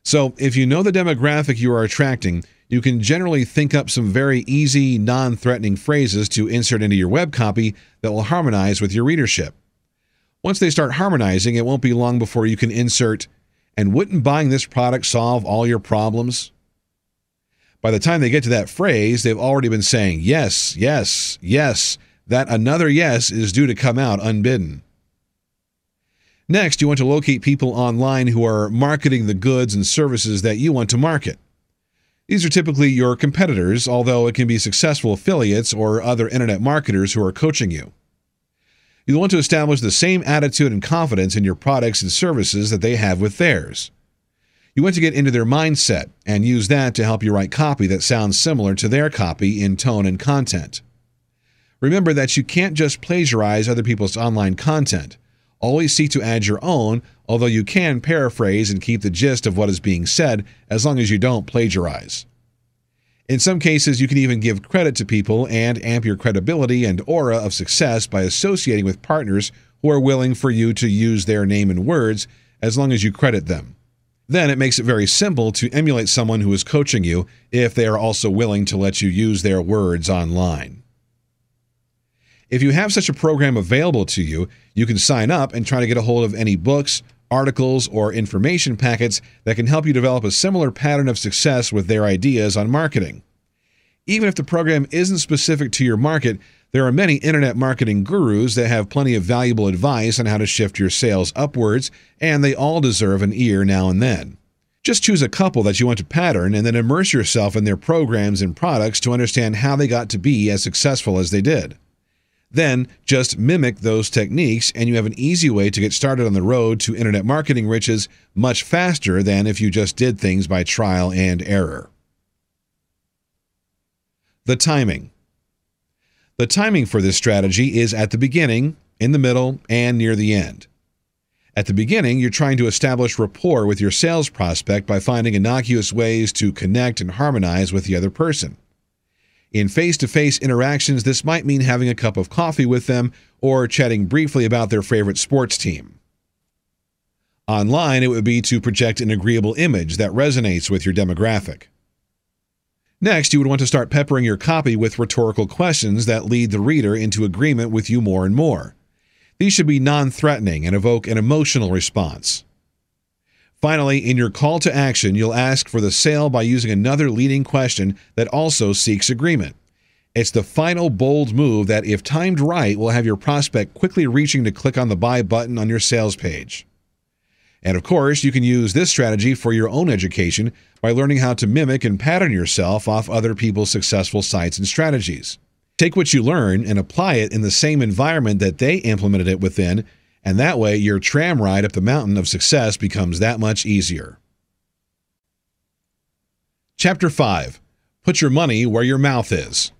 S1: So if you know the demographic you are attracting, you can generally think up some very easy, non-threatening phrases to insert into your web copy that will harmonize with your readership. Once they start harmonizing, it won't be long before you can insert, "And wouldn't buying this product solve all your problems?" By the time they get to that phrase, they've already been saying, "Yes, yes, yes," that another yes is due to come out unbidden. Next, you want to locate people online who are marketing the goods and services that you want to market. These are typically your competitors, although it can be successful affiliates or other internet marketers who are coaching you. You'll want to establish the same attitude and confidence in your products and services that they have with theirs. You want to get into their mindset and use that to help you write copy that sounds similar to their copy in tone and content. Remember that you can't just plagiarize other people's online content. Always seek to add your own, although you can paraphrase and keep the gist of what is being said as long as you don't plagiarize. In some cases, you can even give credit to people and amp your credibility and aura of success by associating with partners who are willing for you to use their name and words as long as you credit them. Then it makes it very simple to emulate someone who is coaching you if they are also willing to let you use their words online. If you have such a program available to you, you can sign up and try to get a hold of any books, articles, or information packets that can help you develop a similar pattern of success with their ideas on marketing. Even if the program isn't specific to your market, there are many internet marketing gurus that have plenty of valuable advice on how to shift your sales upwards, and they all deserve an ear now and then. Just choose a couple that you want to pattern and then immerse yourself in their programs and products to understand how they got to be as successful as they did. Then, just mimic those techniques and you have an easy way to get started on the road to internet marketing riches much faster than if you just did things by trial and error. The timing. The timing for this strategy is at the beginning, in the middle, and near the end. At the beginning, you're trying to establish rapport with your sales prospect by finding innocuous ways to connect and harmonize with the other person. In face-to-face interactions, this might mean having a cup of coffee with them or chatting briefly about their favorite sports team. Online, it would be to project an agreeable image that resonates with your demographic. Next, you would want to start peppering your copy with rhetorical questions that lead the reader into agreement with you more and more. These should be non-threatening and evoke an emotional response. Finally, in your call to action, you'll ask for the sale by using another leading question that also seeks agreement. It's the final bold move that, if timed right, will have your prospect quickly reaching to click on the buy button on your sales page. And of course, you can use this strategy for your own education by learning how to mimic and pattern yourself off other people's successful sites and strategies. Take what you learn and apply it in the same environment that they implemented it within, and that way your tram ride up the mountain of success becomes that much easier. Chapter 5. Put your money where your mouth is.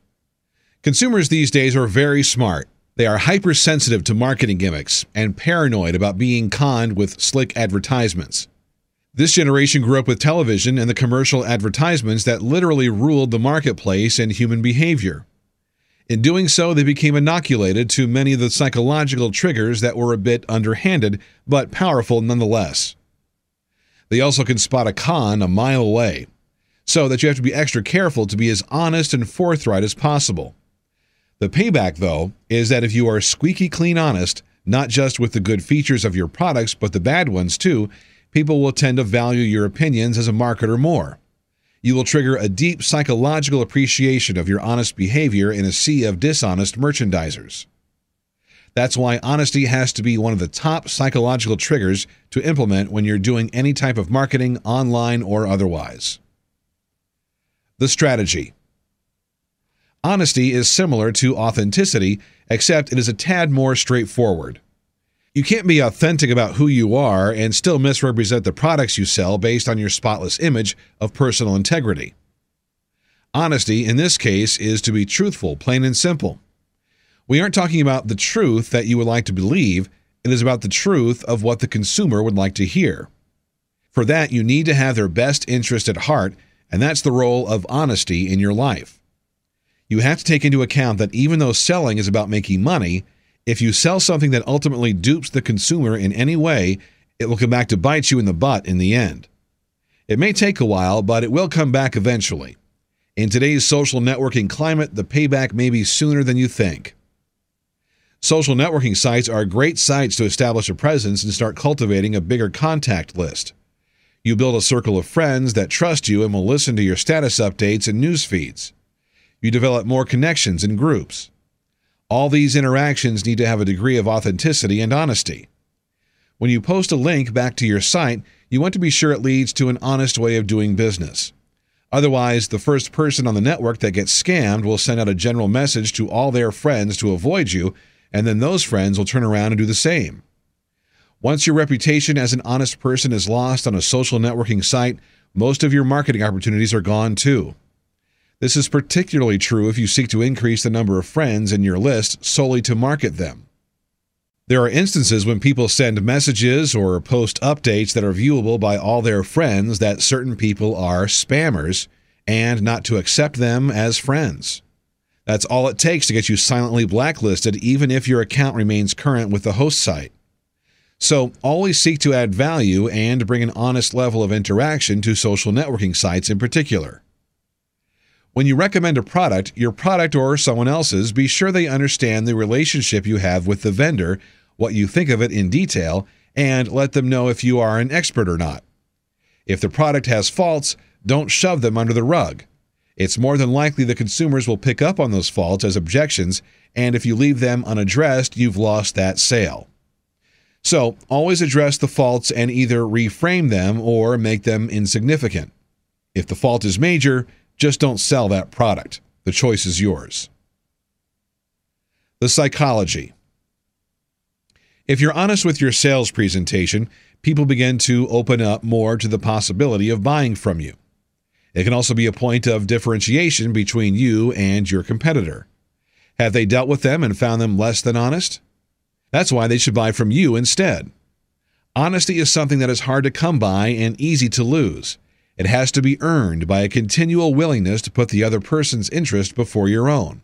S1: Consumers these days are very smart. They are hypersensitive to marketing gimmicks and paranoid about being conned with slick advertisements. This generation grew up with television and the commercial advertisements that literally ruled the marketplace and human behavior. In doing so, they became inoculated to many of the psychological triggers that were a bit underhanded, but powerful nonetheless. They also can spot a con a mile away, so that you have to be extra careful to be as honest and forthright as possible. The payback, though, is that if you are squeaky clean honest, not just with the good features of your products, but the bad ones too, people will tend to value your opinions as a marketer more. You will trigger a deep psychological appreciation of your honest behavior in a sea of dishonest merchandisers. That's why honesty has to be one of the top psychological triggers to implement when you're doing any type of marketing, online or otherwise. The strategy. Honesty is similar to authenticity, except it is a tad more straightforward. You can't be authentic about who you are and still misrepresent the products you sell based on your spotless image of personal integrity. Honesty, in this case, is to be truthful, plain and simple. We aren't talking about the truth that you would like to believe. It is about the truth of what the consumer would like to hear. For that, you need to have their best interest at heart, and that's the role of honesty in your life. You have to take into account that even though selling is about making money, if you sell something that ultimately dupes the consumer in any way, it will come back to bite you in the butt in the end. It may take a while, but it will come back eventually. In today's social networking climate, the payback may be sooner than you think. Social networking sites are great sites to establish a presence and start cultivating a bigger contact list. You build a circle of friends that trust you and will listen to your status updates and news feeds. You develop more connections in groups. All these interactions need to have a degree of authenticity and honesty. When you post a link back to your site, you want to be sure it leads to an honest way of doing business. Otherwise, the first person on the network that gets scammed will send out a general message to all their friends to avoid you, and then those friends will turn around and do the same. Once your reputation as an honest person is lost on a social networking site, most of your marketing opportunities are gone too. This is particularly true if you seek to increase the number of friends in your list solely to market them. There are instances when people send messages or post updates that are viewable by all their friends that certain people are spammers and not to accept them as friends. That's all it takes to get you silently blacklisted, even if your account remains current with the host site. So always seek to add value and bring an honest level of interaction to social networking sites in particular. When you recommend a product, your product or someone else's, be sure they understand the relationship you have with the vendor, what you think of it in detail, and let them know if you are an expert or not. If the product has faults, don't shove them under the rug. It's more than likely the consumers will pick up on those faults as objections, and if you leave them unaddressed, you've lost that sale. So, always address the faults and either reframe them or make them insignificant. If the fault is major, just don't sell that product. The choice is yours. The psychology. If you're honest with your sales presentation, people begin to open up more to the possibility of buying from you. It can also be a point of differentiation between you and your competitor. Have they dealt with them and found them less than honest? That's why they should buy from you instead. Honesty is something that is hard to come by and easy to lose. It has to be earned by a continual willingness to put the other person's interest before your own.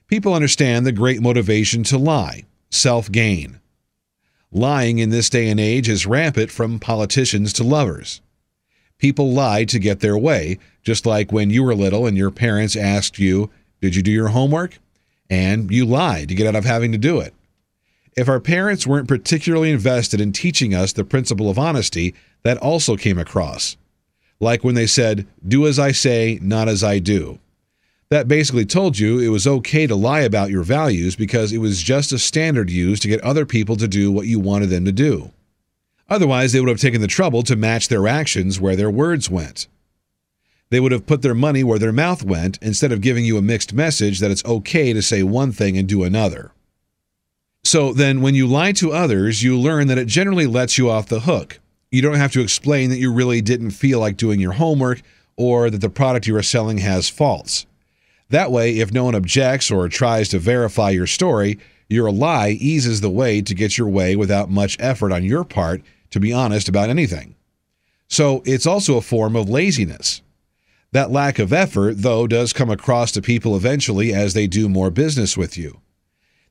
S1: People understand the great motivation to lie. Self-gain. Lying in this day and age is rampant from politicians to lovers. People lie to get their way, just like when you were little and your parents asked you, "Did you do your homework?" And you lied to get out of having to do it. If our parents weren't particularly invested in teaching us the principle of honesty, that also came across. Like when they said, "Do as I say, not as I do." That basically told you it was okay to lie about your values because it was just a standard used to get other people to do what you wanted them to do. Otherwise, they would have taken the trouble to match their actions where their words went. They would have put their money where their mouth went instead of giving you a mixed message that it's okay to say one thing and do another. So then when you lie to others, you learn that it generally lets you off the hook. You don't have to explain that you really didn't feel like doing your homework or that the product you are selling has faults. That way, if no one objects or tries to verify your story, your lie eases the way to get your way without much effort on your part to be honest about anything. So it's also a form of laziness. That lack of effort, though, does come across to people eventually as they do more business with you.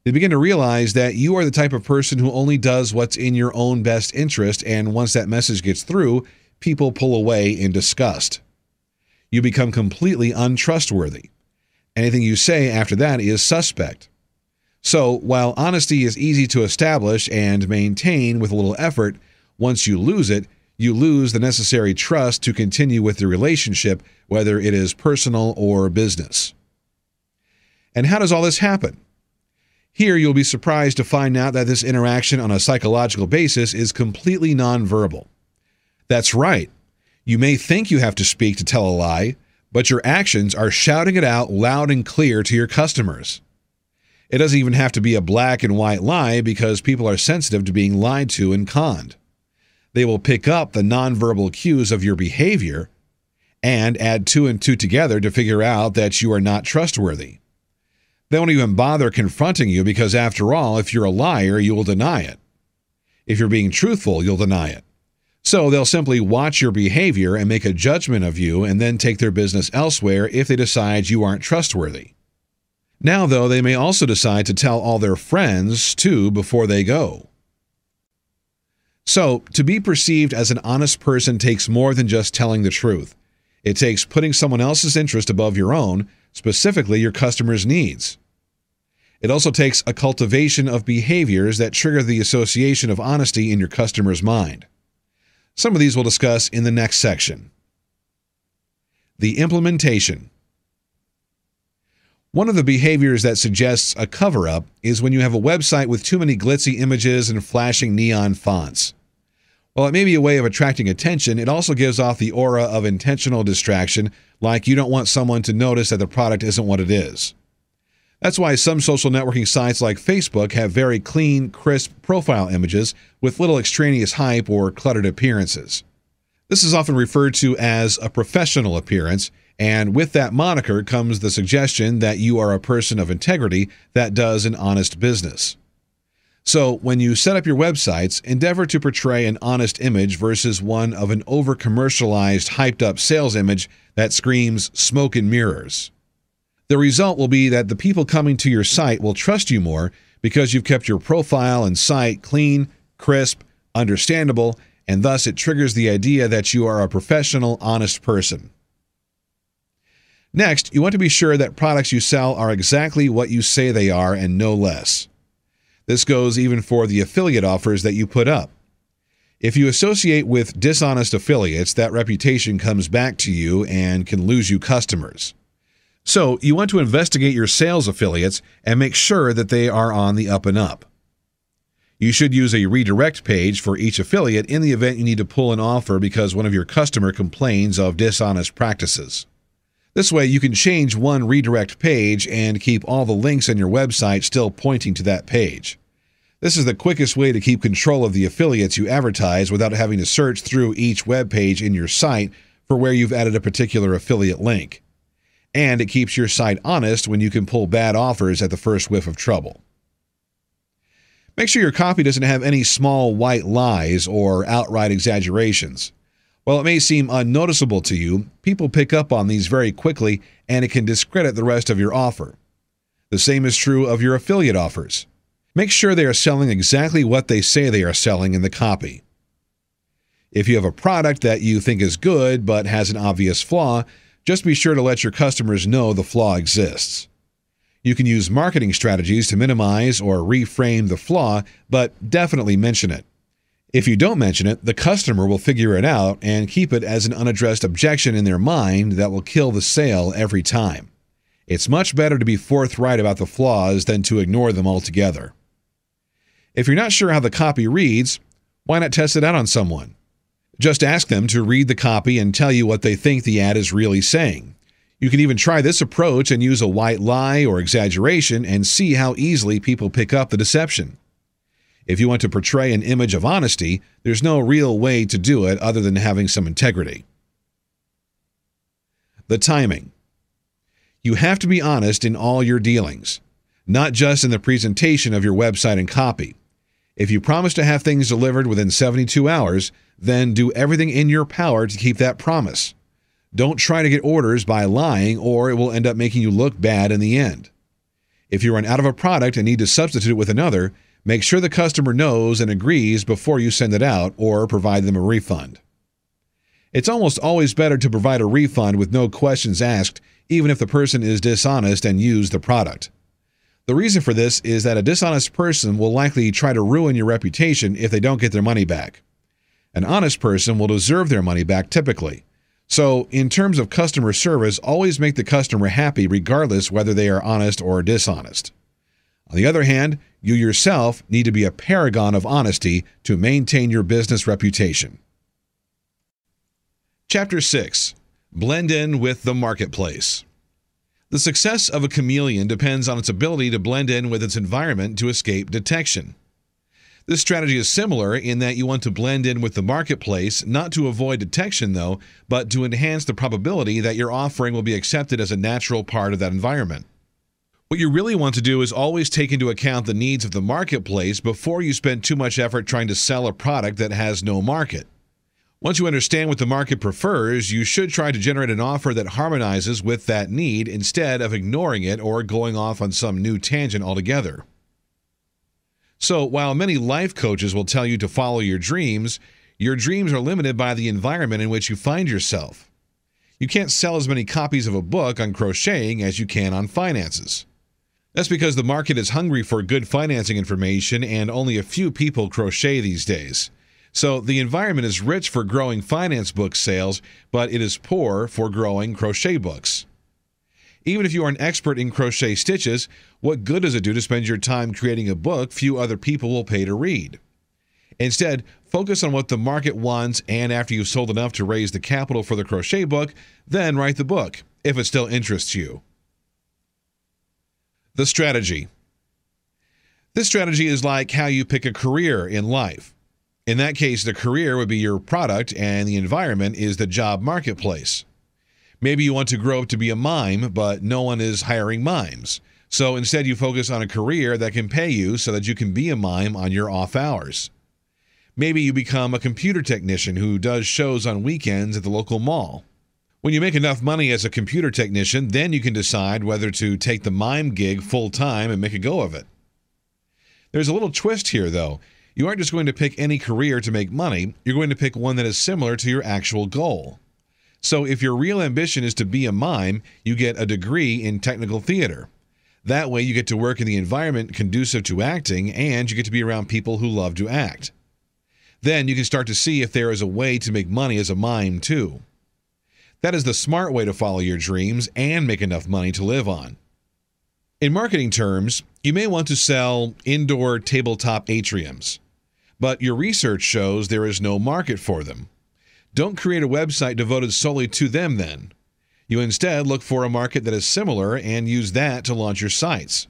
S1: They begin to realize that you are the type of person who only does what's in your own best interest, and once that message gets through, people pull away in disgust. You become completely untrustworthy. Anything you say after that is suspect. So, while honesty is easy to establish and maintain with a little effort, once you lose it, you lose the necessary trust to continue with the relationship, whether it is personal or business. And how does all this happen? Here, you'll be surprised to find out that this interaction on a psychological basis is completely nonverbal. That's right. You may think you have to speak to tell a lie, but your actions are shouting it out loud and clear to your customers. It doesn't even have to be a black and white lie because people are sensitive to being lied to and conned. They will pick up the nonverbal cues of your behavior and add two and two together to figure out that you are not trustworthy. They won't even bother confronting you because, after all, if you're a liar, you will deny it. If you're being truthful, you'll deny it. So they'll simply watch your behavior and make a judgment of you and then take their business elsewhere if they decide you aren't trustworthy. Now, though, they may also decide to tell all their friends, too, before they go. So, to be perceived as an honest person takes more than just telling the truth. It takes putting someone else's interest above your own, specifically your customer's needs. It also takes a cultivation of behaviors that trigger the association of honesty in your customer's mind. Some of these we'll discuss in the next section. The implementation. One of the behaviors that suggests a cover-up is when you have a website with too many glitzy images and flashing neon fonts. While it may be a way of attracting attention, it also gives off the aura of intentional distraction, like you don't want someone to notice that the product isn't what it is. That's why some social networking sites like Facebook have very clean, crisp profile images with little extraneous hype or cluttered appearances. This is often referred to as a professional appearance, and with that moniker comes the suggestion that you are a person of integrity that does an honest business. So when you set up your websites, endeavor to portray an honest image versus one of an over-commercialized, hyped-up sales image that screams smoke and mirrors. The result will be that the people coming to your site will trust you more because you've kept your profile and site clean, crisp, understandable, and thus it triggers the idea that you are a professional, honest person. Next, you want to be sure that products you sell are exactly what you say they are and no less. This goes even for the affiliate offers that you put up. If you associate with dishonest affiliates, that reputation comes back to you and can lose you customers. So you want to investigate your sales affiliates and make sure that they are on the up and up. You should use a redirect page for each affiliate in the event you need to pull an offer because one of your customer complains of dishonest practices. This way you can change one redirect page and keep all the links on your website still pointing to that page. This is the quickest way to keep control of the affiliates you advertise without having to search through each web page in your site for where you've added a particular affiliate link. And it keeps your site honest when you can pull bad offers at the first whiff of trouble. Make sure your copy doesn't have any small white lies or outright exaggerations. While it may seem unnoticeable to you, people pick up on these very quickly and it can discredit the rest of your offer. The same is true of your affiliate offers. Make sure they are selling exactly what they say they are selling in the copy. If you have a product that you think is good but has an obvious flaw, just be sure to let your customers know the flaw exists. You can use marketing strategies to minimize or reframe the flaw, but definitely mention it. If you don't mention it, the customer will figure it out and keep it as an unaddressed objection in their mind that will kill the sale every time. It's much better to be forthright about the flaws than to ignore them altogether. If you're not sure how the copy reads, why not test it out on someone? Just ask them to read the copy and tell you what they think the ad is really saying. You can even try this approach and use a white lie or exaggeration and see how easily people pick up the deception. If you want to portray an image of honesty, there's no real way to do it other than having some integrity. The timing. You have to be honest in all your dealings, not just in the presentation of your website and copy. If you promise to have things delivered within 72 hours, then do everything in your power to keep that promise. Don't try to get orders by lying, or it will end up making you look bad in the end. If you run out of a product and need to substitute it with another, make sure the customer knows and agrees before you send it out or provide them a refund. It's almost always better to provide a refund with no questions asked, even if the person is dishonest and used the product. The reason for this is that a dishonest person will likely try to ruin your reputation if they don't get their money back. An honest person will deserve their money back typically. So, in terms of customer service, always make the customer happy regardless whether they are honest or dishonest. On the other hand, you yourself need to be a paragon of honesty to maintain your business reputation. Chapter 6. Blend in with the marketplace. The success of a chameleon depends on its ability to blend in with its environment to escape detection. This strategy is similar in that you want to blend in with the marketplace, not to avoid detection though, but to enhance the probability that your offering will be accepted as a natural part of that environment. What you really want to do is always take into account the needs of the marketplace before you spend too much effort trying to sell a product that has no market. Once you understand what the market prefers, you should try to generate an offer that harmonizes with that need instead of ignoring it or going off on some new tangent altogether. So, while many life coaches will tell you to follow your dreams are limited by the environment in which you find yourself. You can't sell as many copies of a book on crocheting as you can on finances. That's because the market is hungry for good financing information and only a few people crochet these days. So the environment is rich for growing finance book sales, but it is poor for growing crochet books. Even if you are an expert in crochet stitches, what good does it do to spend your time creating a book few other people will pay to read? Instead, focus on what the market wants, and after you've sold enough to raise the capital for the crochet book, then write the book, if it still interests you. The strategy. This strategy is like how you pick a career in life. In that case, the career would be your product, and the environment is the job marketplace. Maybe you want to grow up to be a mime, but no one is hiring mimes. So instead, you focus on a career that can pay you so that you can be a mime on your off hours. Maybe you become a computer technician who does shows on weekends at the local mall. When you make enough money as a computer technician, then you can decide whether to take the mime gig full-time and make a go of it. There's a little twist here, though. You aren't just going to pick any career to make money. You're going to pick one that is similar to your actual goal. So if your real ambition is to be a mime, you get a degree in technical theater. That way you get to work in the environment conducive to acting, and you get to be around people who love to act. Then you can start to see if there is a way to make money as a mime too. That is the smart way to follow your dreams and make enough money to live on. In marketing terms, you may want to sell indoor tabletop atriums, but your research shows there is no market for them. Don't create a website devoted solely to them then. You instead look for a market that is similar and use that to launch your sites.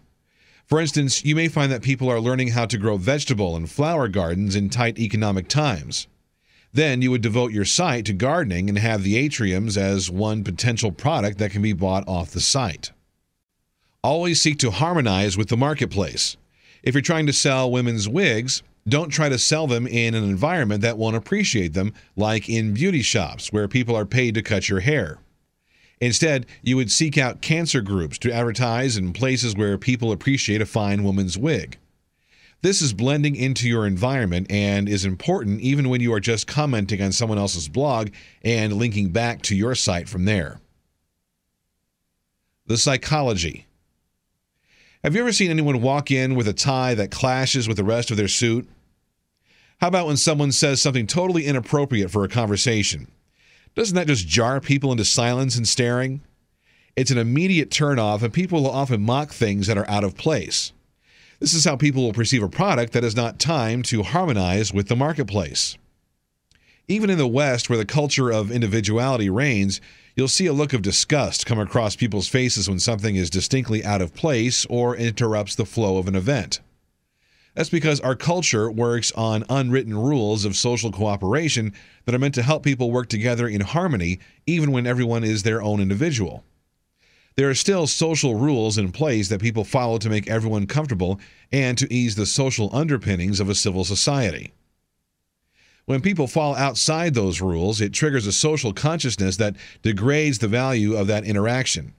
S1: For instance, you may find that people are learning how to grow vegetable and flower gardens in tight economic times. Then you would devote your site to gardening and have the atriums as one potential product that can be bought off the site. Always seek to harmonize with the marketplace. If you're trying to sell women's wigs, don't try to sell them in an environment that won't appreciate them, like in beauty shops where people are paid to cut your hair. Instead, you would seek out cancer groups to advertise in places where people appreciate a fine woman's wig. This is blending into your environment and is important even when you are just commenting on someone else's blog and linking back to your site from there. The psychology. Have you ever seen anyone walk in with a tie that clashes with the rest of their suit? How about when someone says something totally inappropriate for a conversation? Doesn't that just jar people into silence and staring? It's an immediate turnoff, and people will often mock things that are out of place. This is how people will perceive a product that is not timed to harmonize with the marketplace. Even in the West, where the culture of individuality reigns, you'll see a look of disgust come across people's faces when something is distinctly out of place or interrupts the flow of an event. That's because our culture works on unwritten rules of social cooperation that are meant to help people work together in harmony, even when everyone is their own individual. There are still social rules in place that people follow to make everyone comfortable and to ease the social underpinnings of a civil society. When people fall outside those rules, it triggers a social consciousness that degrades the value of that interaction.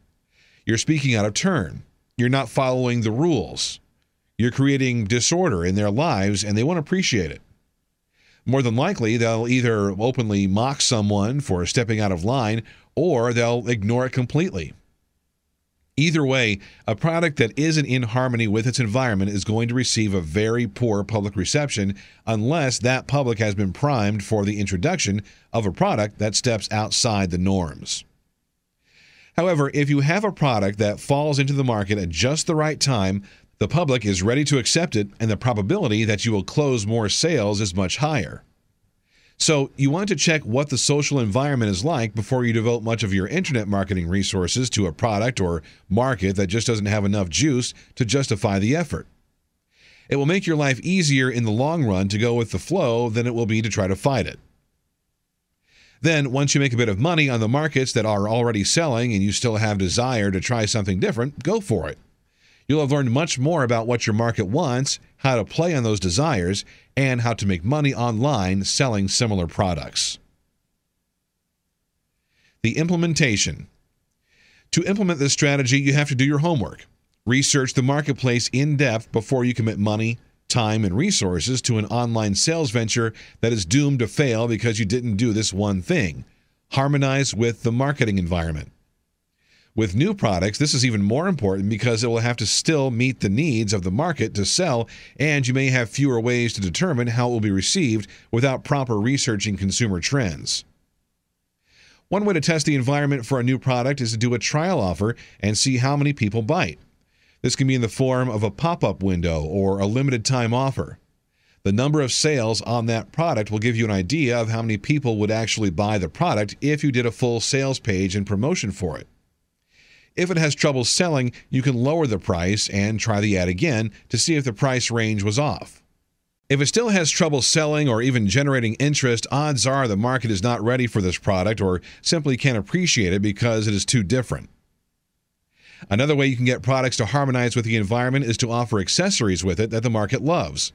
S1: You're speaking out of turn. You're not following the rules. You're creating disorder in their lives, and they won't appreciate it. More than likely, they'll either openly mock someone for stepping out of line, or they'll ignore it completely. Either way, a product that isn't in harmony with its environment is going to receive a very poor public reception unless that public has been primed for the introduction of a product that steps outside the norms. However, if you have a product that falls into the market at just the right time, the public is ready to accept it, and the probability that you will close more sales is much higher. So you want to check what the social environment is like before you devote much of your internet marketing resources to a product or market that just doesn't have enough juice to justify the effort. It will make your life easier in the long run to go with the flow than it will be to try to fight it. Then, once you make a bit of money on the markets that are already selling and you still have desire to try something different, go for it. You'll have learned much more about what your market wants, how to play on those desires, and how to make money online selling similar products. The implementation. To implement this strategy, you have to do your homework. Research the marketplace in depth before you commit money, time, and resources to an online sales venture that is doomed to fail because you didn't do this one thing: harmonize with the marketing environment. With new products, this is even more important because it will have to still meet the needs of the market to sell, and you may have fewer ways to determine how it will be received without proper researching consumer trends. One way to test the environment for a new product is to do a trial offer and see how many people bite. This can be in the form of a pop-up window or a limited time offer. The number of sales on that product will give you an idea of how many people would actually buy the product if you did a full sales page and promotion for it. If it has trouble selling, you can lower the price and try the ad again to see if the price range was off. If it still has trouble selling or even generating interest, odds are the market is not ready for this product or simply can't appreciate it because it is too different. Another way you can get products to harmonize with the environment is to offer accessories with it that the market loves.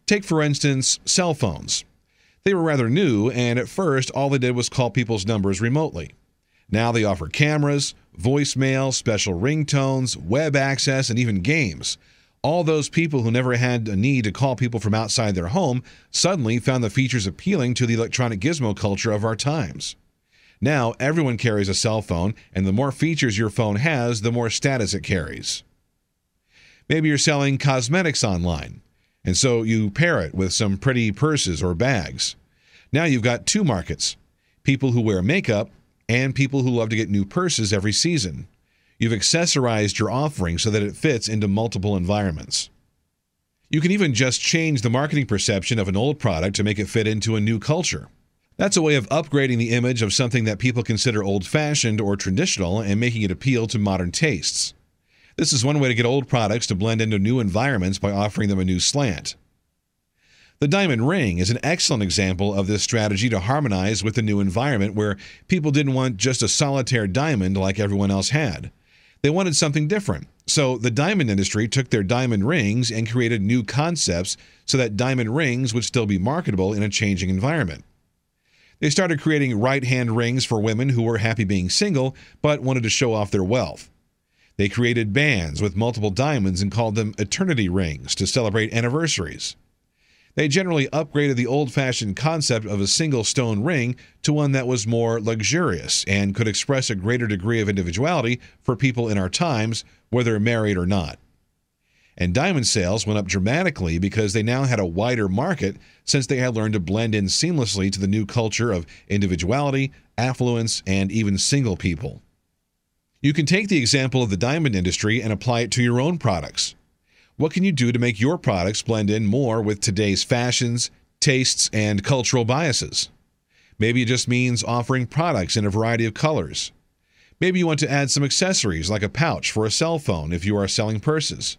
S1: Take, for instance, cell phones. They were rather new, and at first, all they did was call people's numbers remotely. Now they offer cameras, voicemail, special ringtones, web access, and even games. All those people who never had a need to call people from outside their home suddenly found the features appealing to the electronic gizmo culture of our times. Now, everyone carries a cell phone, and the more features your phone has, the more status it carries. Maybe you're selling cosmetics online, and so you pair it with some pretty purses or bags. Now you've got two markets: people who wear makeup and people who love to get new purses every season. You've accessorized your offering so that it fits into multiple environments. You can even just change the marketing perception of an old product to make it fit into a new culture. That's a way of upgrading the image of something that people consider old-fashioned or traditional and making it appeal to modern tastes. This is one way to get old products to blend into new environments by offering them a new slant. The diamond ring is an excellent example of this strategy to harmonize with the new environment where people didn't want just a solitaire diamond like everyone else had. They wanted something different. So the diamond industry took their diamond rings and created new concepts so that diamond rings would still be marketable in a changing environment. They started creating right-hand rings for women who were happy being single but wanted to show off their wealth. They created bands with multiple diamonds and called them eternity rings to celebrate anniversaries. They generally upgraded the old-fashioned concept of a single stone ring to one that was more luxurious and could express a greater degree of individuality for people in our times, whether married or not. And diamond sales went up dramatically because they now had a wider market since they had learned to blend in seamlessly to the new culture of individuality, affluence, and even single people. You can take the example of the diamond industry and apply it to your own products. What can you do to make your products blend in more with today's fashions, tastes, and cultural biases? Maybe it just means offering products in a variety of colors. Maybe you want to add some accessories like a pouch for a cell phone if you are selling purses.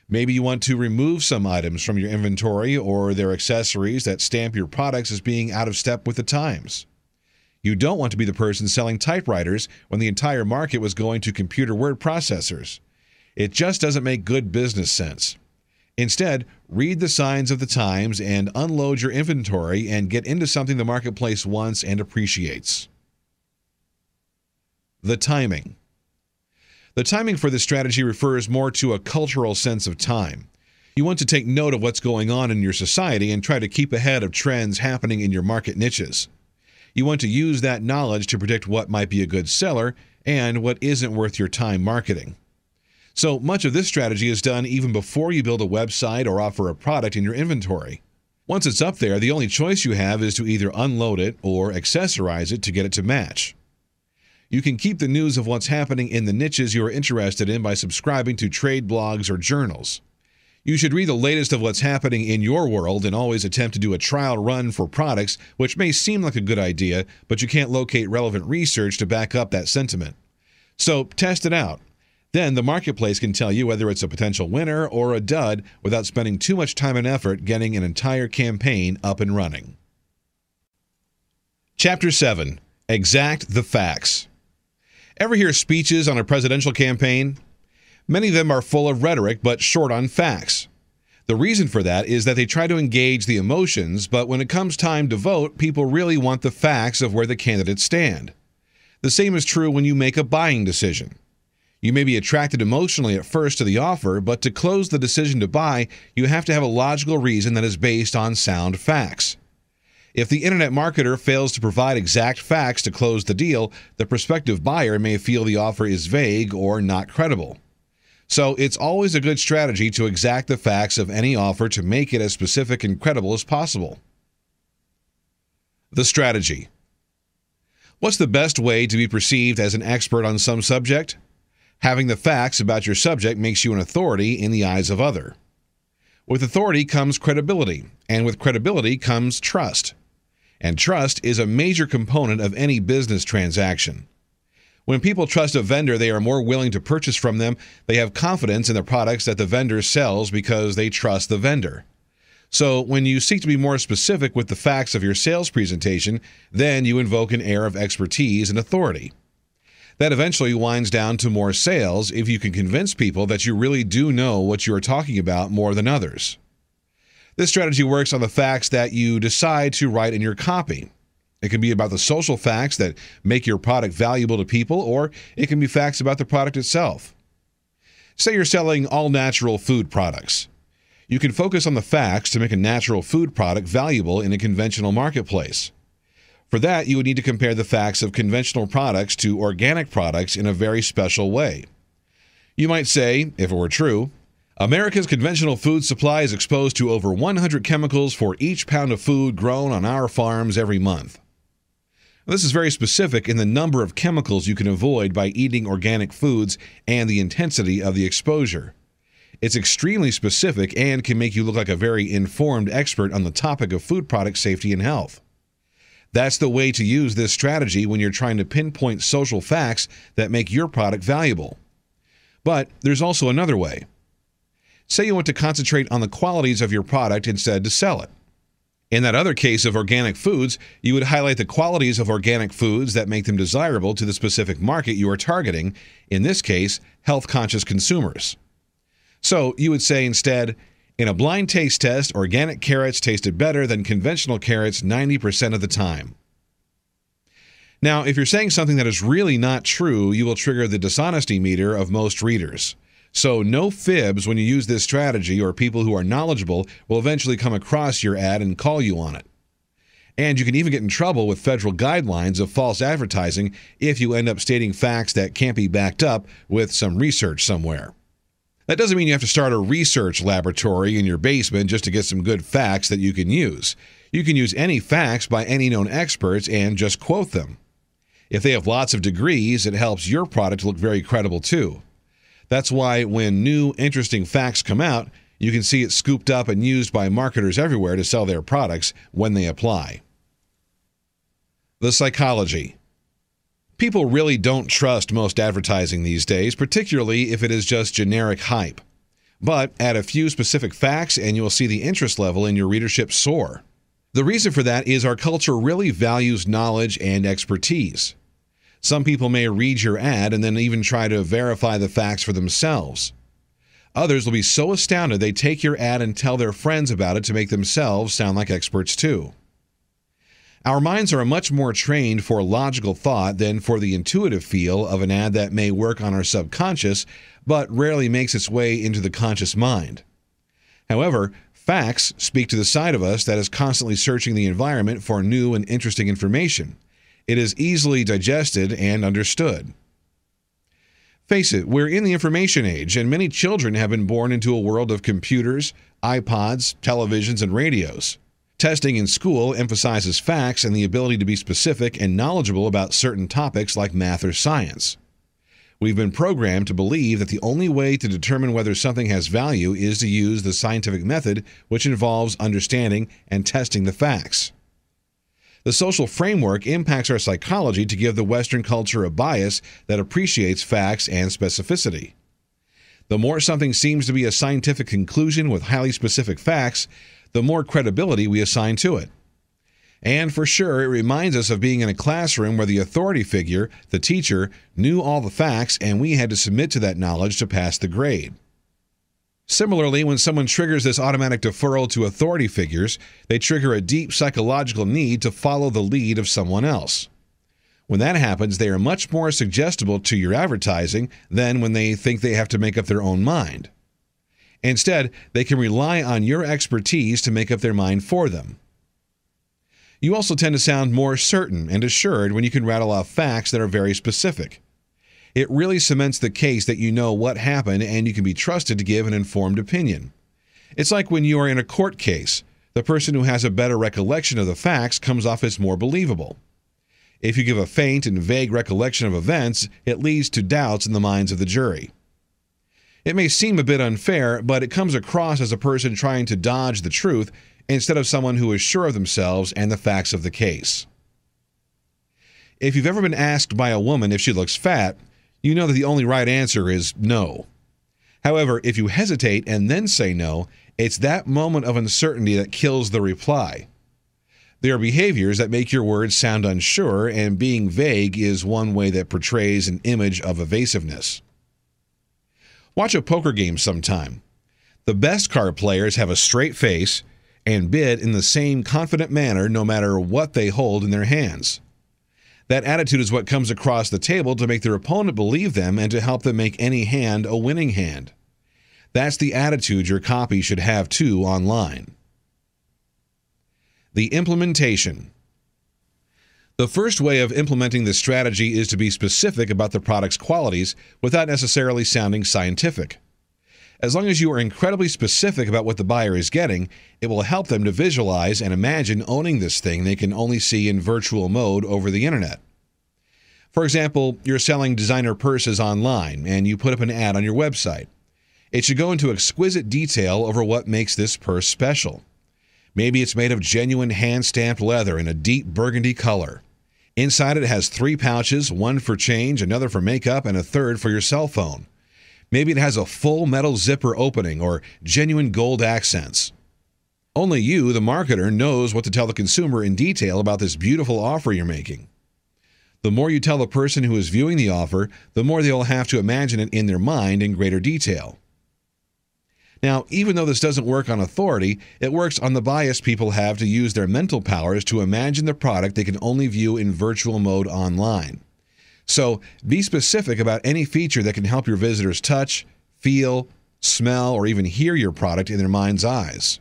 S1: Maybe you want to remove some items from your inventory or their accessories that stamp your products as being out of step with the times. You don't want to be the person selling typewriters when the entire market was going to computer word processors. It just doesn't make good business sense. Instead, read the signs of the times and unload your inventory and get into something the marketplace wants and appreciates. The timing. The timing for this strategy refers more to a cultural sense of time. You want to take note of what's going on in your society and try to keep ahead of trends happening in your market niches. You want to use that knowledge to predict what might be a good seller and what isn't worth your time marketing. So much of this strategy is done even before you build a website or offer a product in your inventory. Once it's up there, the only choice you have is to either unload it or accessorize it to get it to match. You can keep the news of what's happening in the niches you are interested in by subscribing to trade blogs or journals. You should read the latest of what's happening in your world and always attempt to do a trial run for products, which may seem like a good idea, but you can't locate relevant research to back up that sentiment. So test it out. Then the marketplace can tell you whether it's a potential winner or a dud without spending too much time and effort getting an entire campaign up and running. Chapter 7. Exact the facts. Ever hear speeches on a presidential campaign? Many of them are full of rhetoric but short on facts. The reason for that is that they try to engage the emotions, but when it comes time to vote, people really want the facts of where the candidates stand. The same is true when you make a buying decision. You may be attracted emotionally at first to the offer, but to close the decision to buy, you have to have a logical reason that is based on sound facts. If the internet marketer fails to provide exact facts to close the deal, the prospective buyer may feel the offer is vague or not credible. So it's always a good strategy to exact the facts of any offer to make it as specific and credible as possible. The strategy. What's the best way to be perceived as an expert on some subject? Having the facts about your subject makes you an authority in the eyes of others. With authority comes credibility, and with credibility comes trust. And trust is a major component of any business transaction. When people trust a vendor, they are more willing to purchase from them. They have confidence in the products that the vendor sells because they trust the vendor. So when you seek to be more specific with the facts of your sales presentation, then you invoke an air of expertise and authority. That eventually winds down to more sales if you can convince people that you really do know what you are talking about more than others. This strategy works on the facts that you decide to write in your copy. It can be about the social facts that make your product valuable to people, or it can be facts about the product itself. Say you're selling all-natural food products. You can focus on the facts to make a natural food product valuable in a conventional marketplace. For that, you would need to compare the facts of conventional products to organic products in a very special way. You might say, if it were true, America's conventional food supply is exposed to over 100 chemicals for each pound of food grown on our farms every month. This is very specific in the number of chemicals you can avoid by eating organic foods and the intensity of the exposure. It's extremely specific and can make you look like a very informed expert on the topic of food product safety and health. That's the way to use this strategy when you're trying to pinpoint social facts that make your product valuable. But there's also another way. Say you want to concentrate on the qualities of your product instead to sell it. In that other case of organic foods, you would highlight the qualities of organic foods that make them desirable to the specific market you are targeting, in this case, health-conscious consumers. So you would say instead, in a blind taste test, organic carrots tasted better than conventional carrots 90% of the time. Now, if you're saying something that is really not true, you will trigger the dishonesty meter of most readers. So no fibs when you use this strategy, or people who are knowledgeable will eventually come across your ad and call you on it. And you can even get in trouble with federal guidelines of false advertising if you end up stating facts that can't be backed up with some research somewhere. That doesn't mean you have to start a research laboratory in your basement just to get some good facts that you can use. You can use any facts by any known experts and just quote them. If they have lots of degrees, it helps your product look very credible too. That's why when new, interesting facts come out, you can see it scooped up and used by marketers everywhere to sell their products when they apply. The psychology. People really don't trust most advertising these days, particularly if it is just generic hype. But add a few specific facts and you will see the interest level in your readership soar. The reason for that is our culture really values knowledge and expertise. Some people may read your ad and then even try to verify the facts for themselves. Others will be so astounded they take your ad and tell their friends about it to make themselves sound like experts too. Our minds are much more trained for logical thought than for the intuitive feel of an ad that may work on our subconscious, but rarely makes its way into the conscious mind. However, facts speak to the side of us that is constantly searching the environment for new and interesting information. It is easily digested and understood. Face it, we're in the information age, and many children have been born into a world of computers, iPods, televisions, and radios. Testing in school emphasizes facts and the ability to be specific and knowledgeable about certain topics like math or science. We've been programmed to believe that the only way to determine whether something has value is to use the scientific method, which involves understanding and testing the facts. The social framework impacts our psychology to give the Western culture a bias that appreciates facts and specificity. The more something seems to be a scientific conclusion with highly specific facts, the more credibility we assign to it. And for sure, it reminds us of being in a classroom where the authority figure, the teacher, knew all the facts and we had to submit to that knowledge to pass the grade. Similarly, when someone triggers this automatic deferral to authority figures, they trigger a deep psychological need to follow the lead of someone else. When that happens, they are much more suggestible to your advertising than when they think they have to make up their own mind. Instead, they can rely on your expertise to make up their mind for them. You also tend to sound more certain and assured when you can rattle off facts that are very specific. It really cements the case that you know what happened and you can be trusted to give an informed opinion. It's like when you are in a court case. The person who has a better recollection of the facts comes off as more believable. If you give a faint and vague recollection of events, it leads to doubts in the minds of the jury. It may seem a bit unfair, but it comes across as a person trying to dodge the truth instead of someone who is sure of themselves and the facts of the case. If you've ever been asked by a woman if she looks fat, you know that the only right answer is no. However, if you hesitate and then say no, it's that moment of uncertainty that kills the reply. There are behaviors that make your words sound unsure, and being vague is one way that portrays an image of evasiveness. Watch a poker game sometime. The best card players have a straight face and bid in the same confident manner no matter what they hold in their hands. That attitude is what comes across the table to make their opponent believe them and to help them make any hand a winning hand. That's the attitude your copy should have too online. The implementation. The first way of implementing this strategy is to be specific about the product's qualities without necessarily sounding scientific. As long as you are incredibly specific about what the buyer is getting, it will help them to visualize and imagine owning this thing they can only see in virtual mode over the internet. For example, you're selling designer purses online and you put up an ad on your website. It should go into exquisite detail over what makes this purse special. Maybe it's made of genuine hand-stamped leather in a deep burgundy color. Inside it has 3 pouches, one for change, another for makeup, and a third for your cell phone. Maybe it has a full metal zipper opening or genuine gold accents. Only you, the marketer, knows what to tell the consumer in detail about this beautiful offer you're making. The more you tell the person who is viewing the offer, the more they'll have to imagine it in their mind in greater detail. Now, even though this doesn't work on authority, it works on the bias people have to use their mental powers to imagine the product they can only view in virtual mode online. So, be specific about any feature that can help your visitors touch, feel, smell, or even hear your product in their mind's eyes.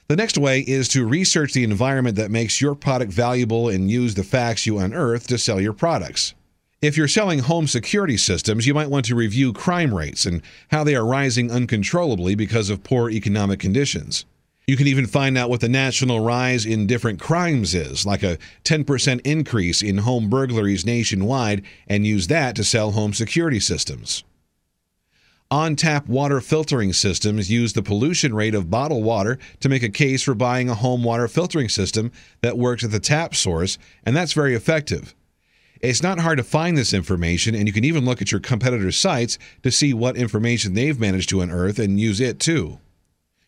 S1: The next way is to research the environment that makes your product valuable and use the facts you unearth to sell your products. If you're selling home security systems, you might want to review crime rates and how they are rising uncontrollably because of poor economic conditions. You can even find out what the national rise in different crimes is, like a 10% increase in home burglaries nationwide, and use that to sell home security systems. On-tap water filtering systems use the pollution rate of bottled water to make a case for buying a home water filtering system that works at the tap source, and that's very effective. It's not hard to find this information, and you can even look at your competitors' sites to see what information they've managed to unearth and use it too.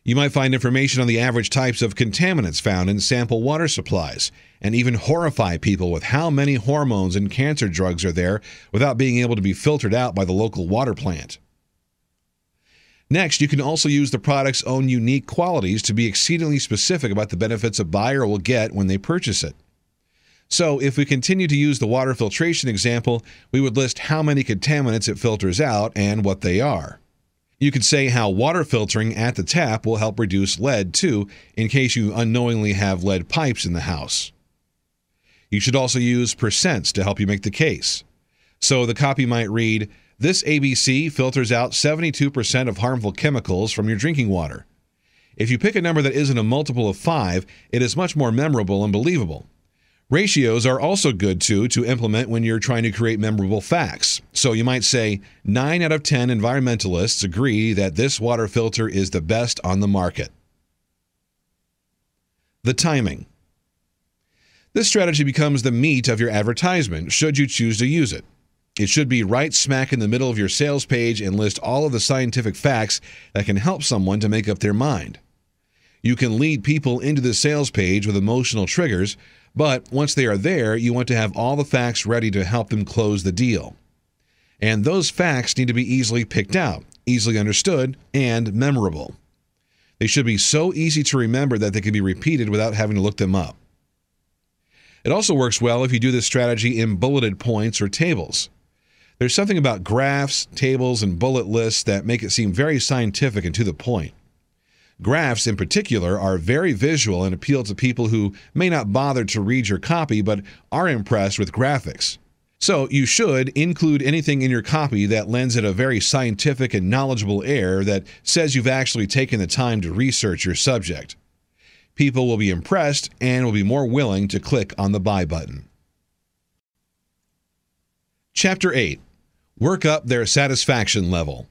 S1: You might find information on the average types of contaminants found in sample water supplies, and even horrify people with how many hormones and cancer drugs are there without being able to be filtered out by the local water plant. Next, you can also use the product's own unique qualities to be exceedingly specific about the benefits a buyer will get when they purchase it. So, if we continue to use the water filtration example, we would list how many contaminants it filters out and what they are. You could say how water filtering at the tap will help reduce lead too, in case you unknowingly have lead pipes in the house. You should also use percents to help you make the case. So the copy might read, "This ABC filters out 72% of harmful chemicals from your drinking water." If you pick a number that isn't a multiple of 5, it is much more memorable and believable. Ratios are also good too to implement when you're trying to create memorable facts. So you might say 9 out of 10 environmentalists agree that this water filter is the best on the market. The timing. This strategy becomes the meat of your advertisement should you choose to use it. It should be right smack in the middle of your sales page and list all of the scientific facts that can help someone to make up their mind. You can lead people into the sales page with emotional triggers, but once they are there, you want to have all the facts ready to help them close the deal. And those facts need to be easily picked out, easily understood, and memorable. They should be so easy to remember that they can be repeated without having to look them up. It also works well if you do this strategy in bulleted points or tables. There's something about graphs, tables, and bullet lists that make it seem very scientific and to the point. Graphs, in particular, are very visual and appeal to people who may not bother to read your copy but are impressed with graphics. So you should include anything in your copy that lends it a very scientific and knowledgeable air that says you've actually taken the time to research your subject. People will be impressed and will be more willing to click on the buy button. Chapter 8. Work up their satisfaction level.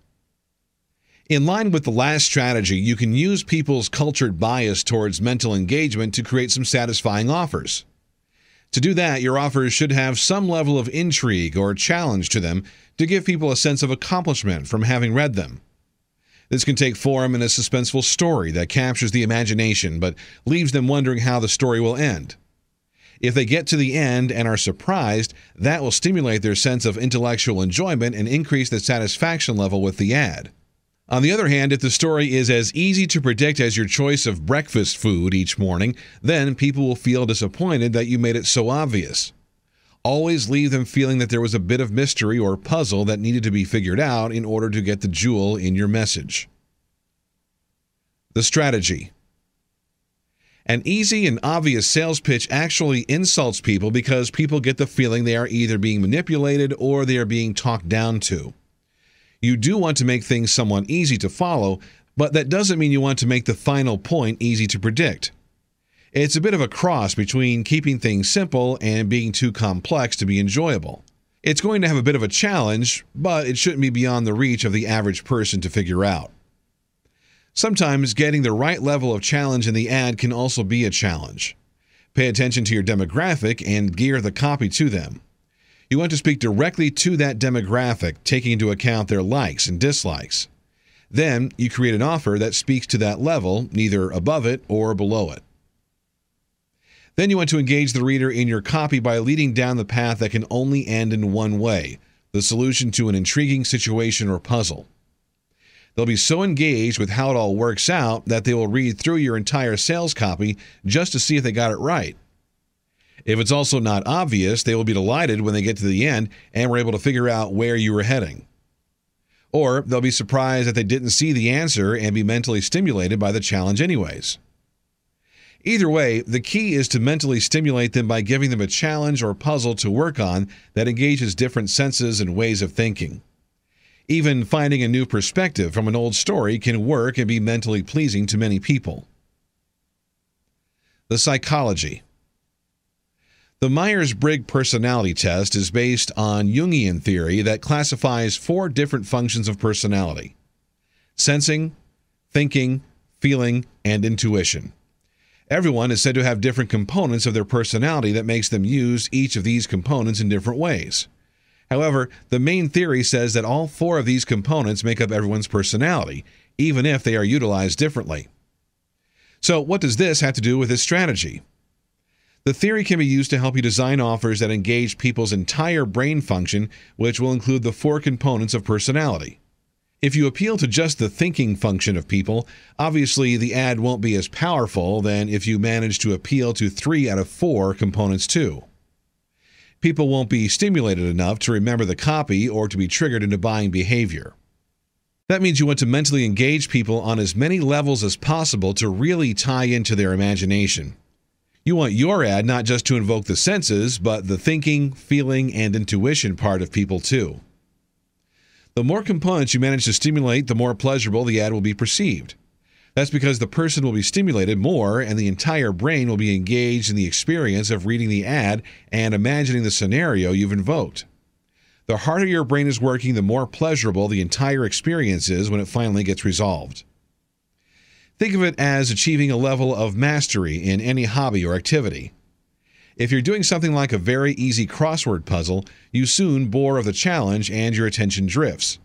S1: In line with the last strategy, you can use people's cultured bias towards mental engagement to create some satisfying offers. To do that, your offers should have some level of intrigue or challenge to them to give people a sense of accomplishment from having read them. This can take form in a suspenseful story that captures the imagination but leaves them wondering how the story will end. If they get to the end and are surprised, that will stimulate their sense of intellectual enjoyment and increase the satisfaction level with the ad. On the other hand, if the story is as easy to predict as your choice of breakfast food each morning, then people will feel disappointed that you made it so obvious. Always leave them feeling that there was a bit of mystery or puzzle that needed to be figured out in order to get the jewel in your message. The strategy. An easy and obvious sales pitch actually insults people because people get the feeling they are either being manipulated or they are being talked down to. You do want to make things somewhat easy to follow, but that doesn't mean you want to make the final point easy to predict. It's a bit of a cross between keeping things simple and being too complex to be enjoyable. It's going to have a bit of a challenge, but it shouldn't be beyond the reach of the average person to figure out. Sometimes getting the right level of challenge in the ad can also be a challenge. Pay attention to your demographic and gear the copy to them. You want to speak directly to that demographic, taking into account their likes and dislikes. Then you create an offer that speaks to that level, neither above it or below it. Then you want to engage the reader in your copy by leading down the path that can only end in one way, the solution to an intriguing situation or puzzle. They'll be so engaged with how it all works out that they will read through your entire sales copy just to see if they got it right. If it's also not obvious, they will be delighted when they get to the end and were able to figure out where you were heading. Or they'll be surprised that they didn't see the answer and be mentally stimulated by the challenge anyways. Either way, the key is to mentally stimulate them by giving them a challenge or puzzle to work on that engages different senses and ways of thinking. Even finding a new perspective from an old story can work and be mentally pleasing to many people. The psychology. The Myers-Briggs personality test is based on Jungian theory that classifies 4 different functions of personality: sensing, thinking, feeling, and intuition. Everyone is said to have different components of their personality that makes them use each of these components in different ways. However, the main theory says that all 4 of these components make up everyone's personality, even if they are utilized differently. So what does this have to do with this strategy? The theory can be used to help you design offers that engage people's entire brain function, which will include the 4 components of personality. If you appeal to just the thinking function of people, obviously the ad won't be as powerful than if you manage to appeal to 3 out of 4 components too. People won't be stimulated enough to remember the copy or to be triggered into buying behavior. That means you want to mentally engage people on as many levels as possible to really tie into their imagination. You want your ad not just to invoke the senses, but the thinking, feeling, and intuition part of people too. The more components you manage to stimulate, the more pleasurable the ad will be perceived. That's because the person will be stimulated more and the entire brain will be engaged in the experience of reading the ad and imagining the scenario you've invoked. The harder your brain is working, the more pleasurable the entire experience is when it finally gets resolved. Think of it as achieving a level of mastery in any hobby or activity. If you're doing something like a very easy crossword puzzle, you soon bore of the challenge and your attention drifts.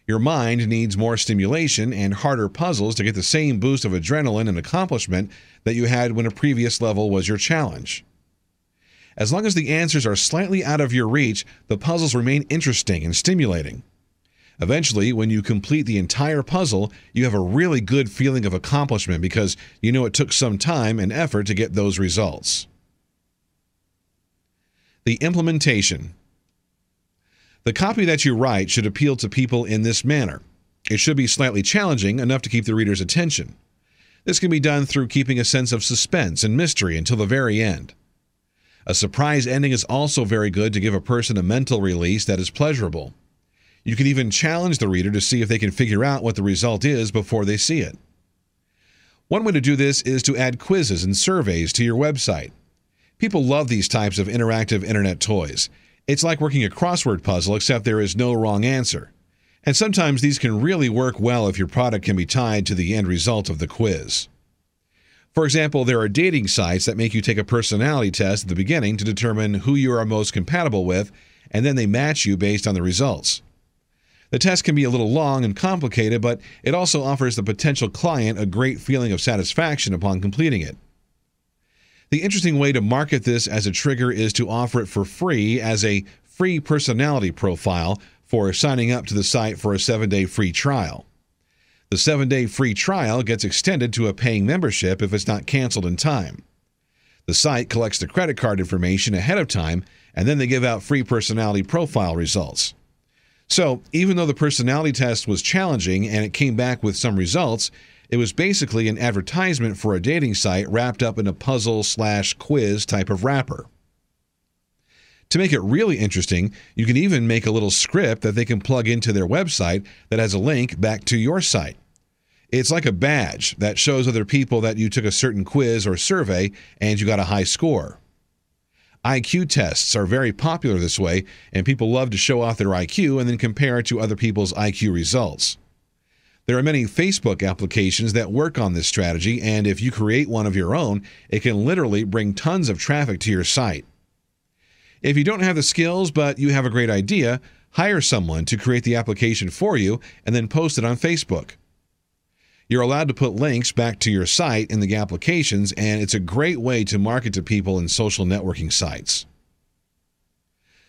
S1: Your mind needs more stimulation and harder puzzles to get the same boost of adrenaline and accomplishment that you had when a previous level was your challenge. As long as the answers are slightly out of your reach, the puzzles remain interesting and stimulating. Eventually, when you complete the entire puzzle, you have a really good feeling of accomplishment because you know it took some time and effort to get those results. The implementation. The copy that you write should appeal to people in this manner. It should be slightly challenging, enough to keep the reader's attention. This can be done through keeping a sense of suspense and mystery until the very end. A surprise ending is also very good to give a person a mental release that is pleasurable. You can even challenge the reader to see if they can figure out what the result is before they see it. One way to do this is to add quizzes and surveys to your website. People love these types of interactive internet toys. It's like working a crossword puzzle, except there is no wrong answer. And sometimes these can really work well if your product can be tied to the end result of the quiz. For example, there are dating sites that make you take a personality test at the beginning to determine who you are most compatible with, and then they match you based on the results. The test can be a little long and complicated, but it also offers the potential client a great feeling of satisfaction upon completing it. The interesting way to market this as a trigger is to offer it for free as a free personality profile for signing up to the site for a 7-day free trial. The 7-day free trial gets extended to a paying membership if it's not canceled in time. The site collects the credit card information ahead of time, and then they give out free personality profile results. So, even though the personality test was challenging and it came back with some results, it was basically an advertisement for a dating site wrapped up in a puzzle/quiz type of wrapper. To make it really interesting, you can even make a little script that they can plug into their website that has a link back to your site. It's like a badge that shows other people that you took a certain quiz or survey and you got a high score. IQ tests are very popular this way, and people love to show off their IQ and then compare it to other people's IQ results. There are many Facebook applications that work on this strategy, and if you create one of your own, it can literally bring tons of traffic to your site. If you don't have the skills but you have a great idea, hire someone to create the application for you and then post it on Facebook. You're allowed to put links back to your site in the applications, and it's a great way to market to people in social networking sites.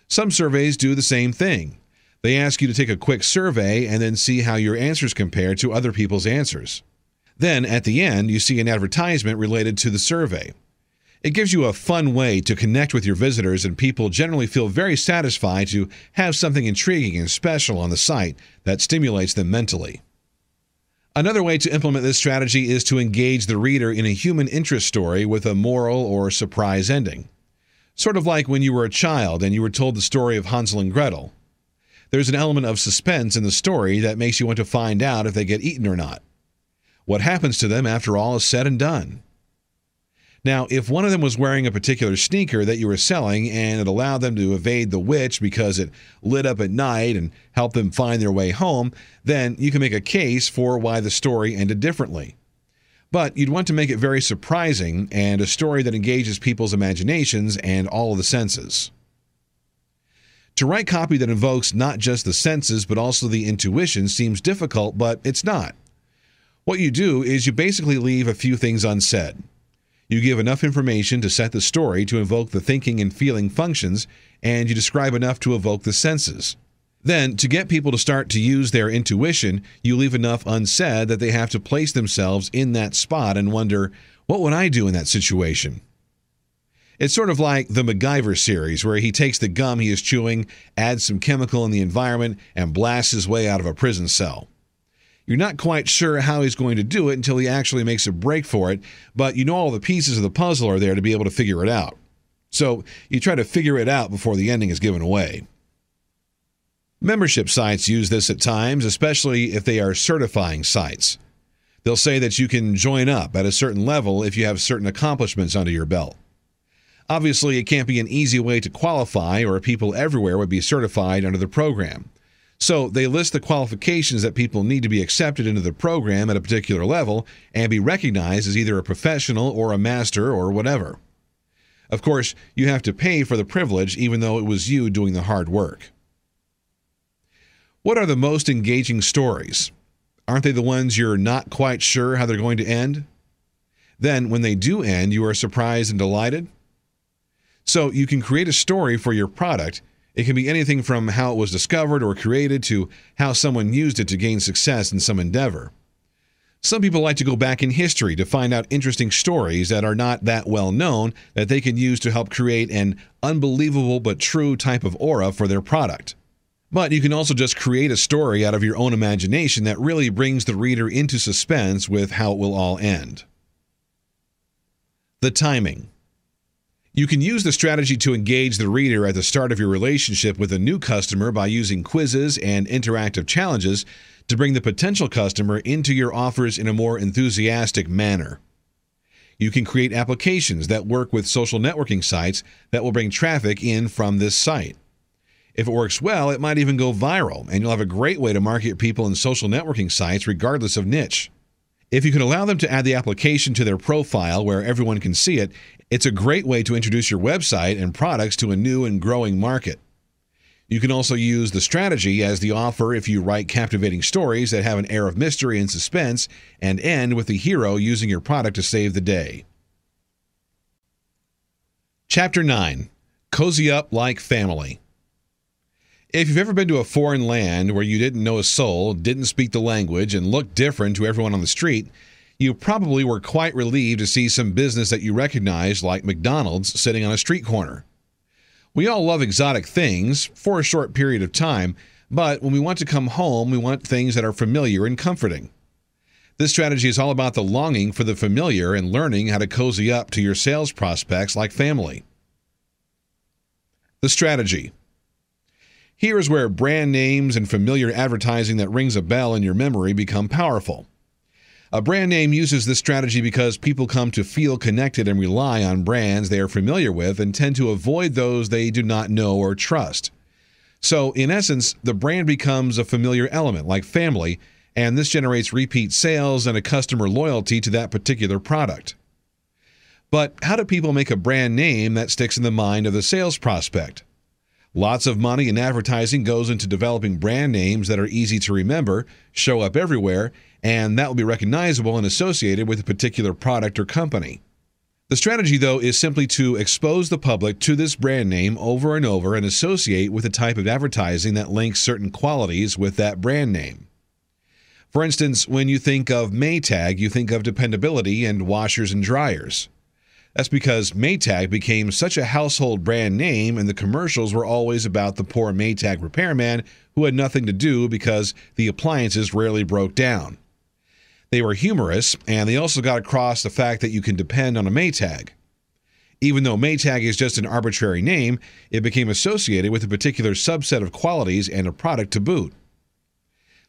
S1: Some surveys do the same thing. They ask you to take a quick survey and then see how your answers compare to other people's answers. Then, at the end, you see an advertisement related to the survey. It gives you a fun way to connect with your visitors, and people generally feel very satisfied to have something intriguing and special on the site that stimulates them mentally. Another way to implement this strategy is to engage the reader in a human interest story with a moral or surprise ending. Sort of like when you were a child and you were told the story of Hansel and Gretel. There's an element of suspense in the story that makes you want to find out if they get eaten or not. What happens to them after all is said and done? Now, if one of them was wearing a particular sneaker that you were selling and it allowed them to evade the witch because it lit up at night and helped them find their way home, then you can make a case for why the story ended differently. But you'd want to make it very surprising and a story that engages people's imaginations and all of the senses. To write copy that invokes not just the senses but also the intuition seems difficult, but it's not. What you do is you basically leave a few things unsaid. You give enough information to set the story to evoke the thinking and feeling functions, and you describe enough to evoke the senses. Then, to get people to start to use their intuition, you leave enough unsaid that they have to place themselves in that spot and wonder, what would I do in that situation? It's sort of like the MacGyver series, where he takes the gum he is chewing, adds some chemical in the environment, and blasts his way out of a prison cell. You're not quite sure how he's going to do it until he actually makes a break for it, but you know all the pieces of the puzzle are there to be able to figure it out. So you try to figure it out before the ending is given away. Membership sites use this at times, especially if they are certifying sites. They'll say that you can join up at a certain level if you have certain accomplishments under your belt. Obviously, it can't be an easy way to qualify, or people everywhere would be certified under the program. So they list the qualifications that people need to be accepted into the program at a particular level and be recognized as either a professional or a master or whatever. Of course, you have to pay for the privilege even though it was you doing the hard work. What are the most engaging stories? Aren't they the ones you're not quite sure how they're going to end? Then, when they do end, you are surprised and delighted? So you can create a story for your product. It can be anything from how it was discovered or created to how someone used it to gain success in some endeavor. Some people like to go back in history to find out interesting stories that are not that well known that they can use to help create an unbelievable but true type of aura for their product. But you can also just create a story out of your own imagination that really brings the reader into suspense with how it will all end. The timing. You can use the strategy to engage the reader at the start of your relationship with a new customer by using quizzes and interactive challenges to bring the potential customer into your offers in a more enthusiastic manner. You can create applications that work with social networking sites that will bring traffic in from this site. If it works well, it might even go viral, and you'll have a great way to market people in social networking sites regardless of niche. If you can allow them to add the application to their profile where everyone can see it, it's a great way to introduce your website and products to a new and growing market. You can also use the strategy as the offer if you write captivating stories that have an air of mystery and suspense and end with the hero using your product to save the day. Chapter 9. Cozy Up Like Family. If you've ever been to a foreign land where you didn't know a soul, didn't speak the language, and looked different to everyone on the street, you probably were quite relieved to see some business that you recognized, like McDonald's, sitting on a street corner. We all love exotic things for a short period of time, but when we want to come home, we want things that are familiar and comforting. This strategy is all about the longing for the familiar and learning how to cozy up to your sales prospects like family. The strategy. Here is where brand names and familiar advertising that rings a bell in your memory become powerful. A brand name uses this strategy because people come to feel connected and rely on brands they are familiar with and tend to avoid those they do not know or trust. So, in essence, the brand becomes a familiar element, like family, and this generates repeat sales and a customer loyalty to that particular product. But how do people make a brand name that sticks in the mind of the sales prospect? Lots of money in advertising goes into developing brand names that are easy to remember, show up everywhere, and that will be recognizable and associated with a particular product or company. The strategy, though, is simply to expose the public to this brand name over and over and associate with a type of advertising that links certain qualities with that brand name. For instance, when you think of Maytag, you think of dependability and washers and dryers. That's because Maytag became such a household brand name, and the commercials were always about the poor Maytag repairman who had nothing to do because the appliances rarely broke down. They were humorous, and they also got across the fact that you can depend on a Maytag. Even though Maytag is just an arbitrary name, it became associated with a particular subset of qualities and a product to boot.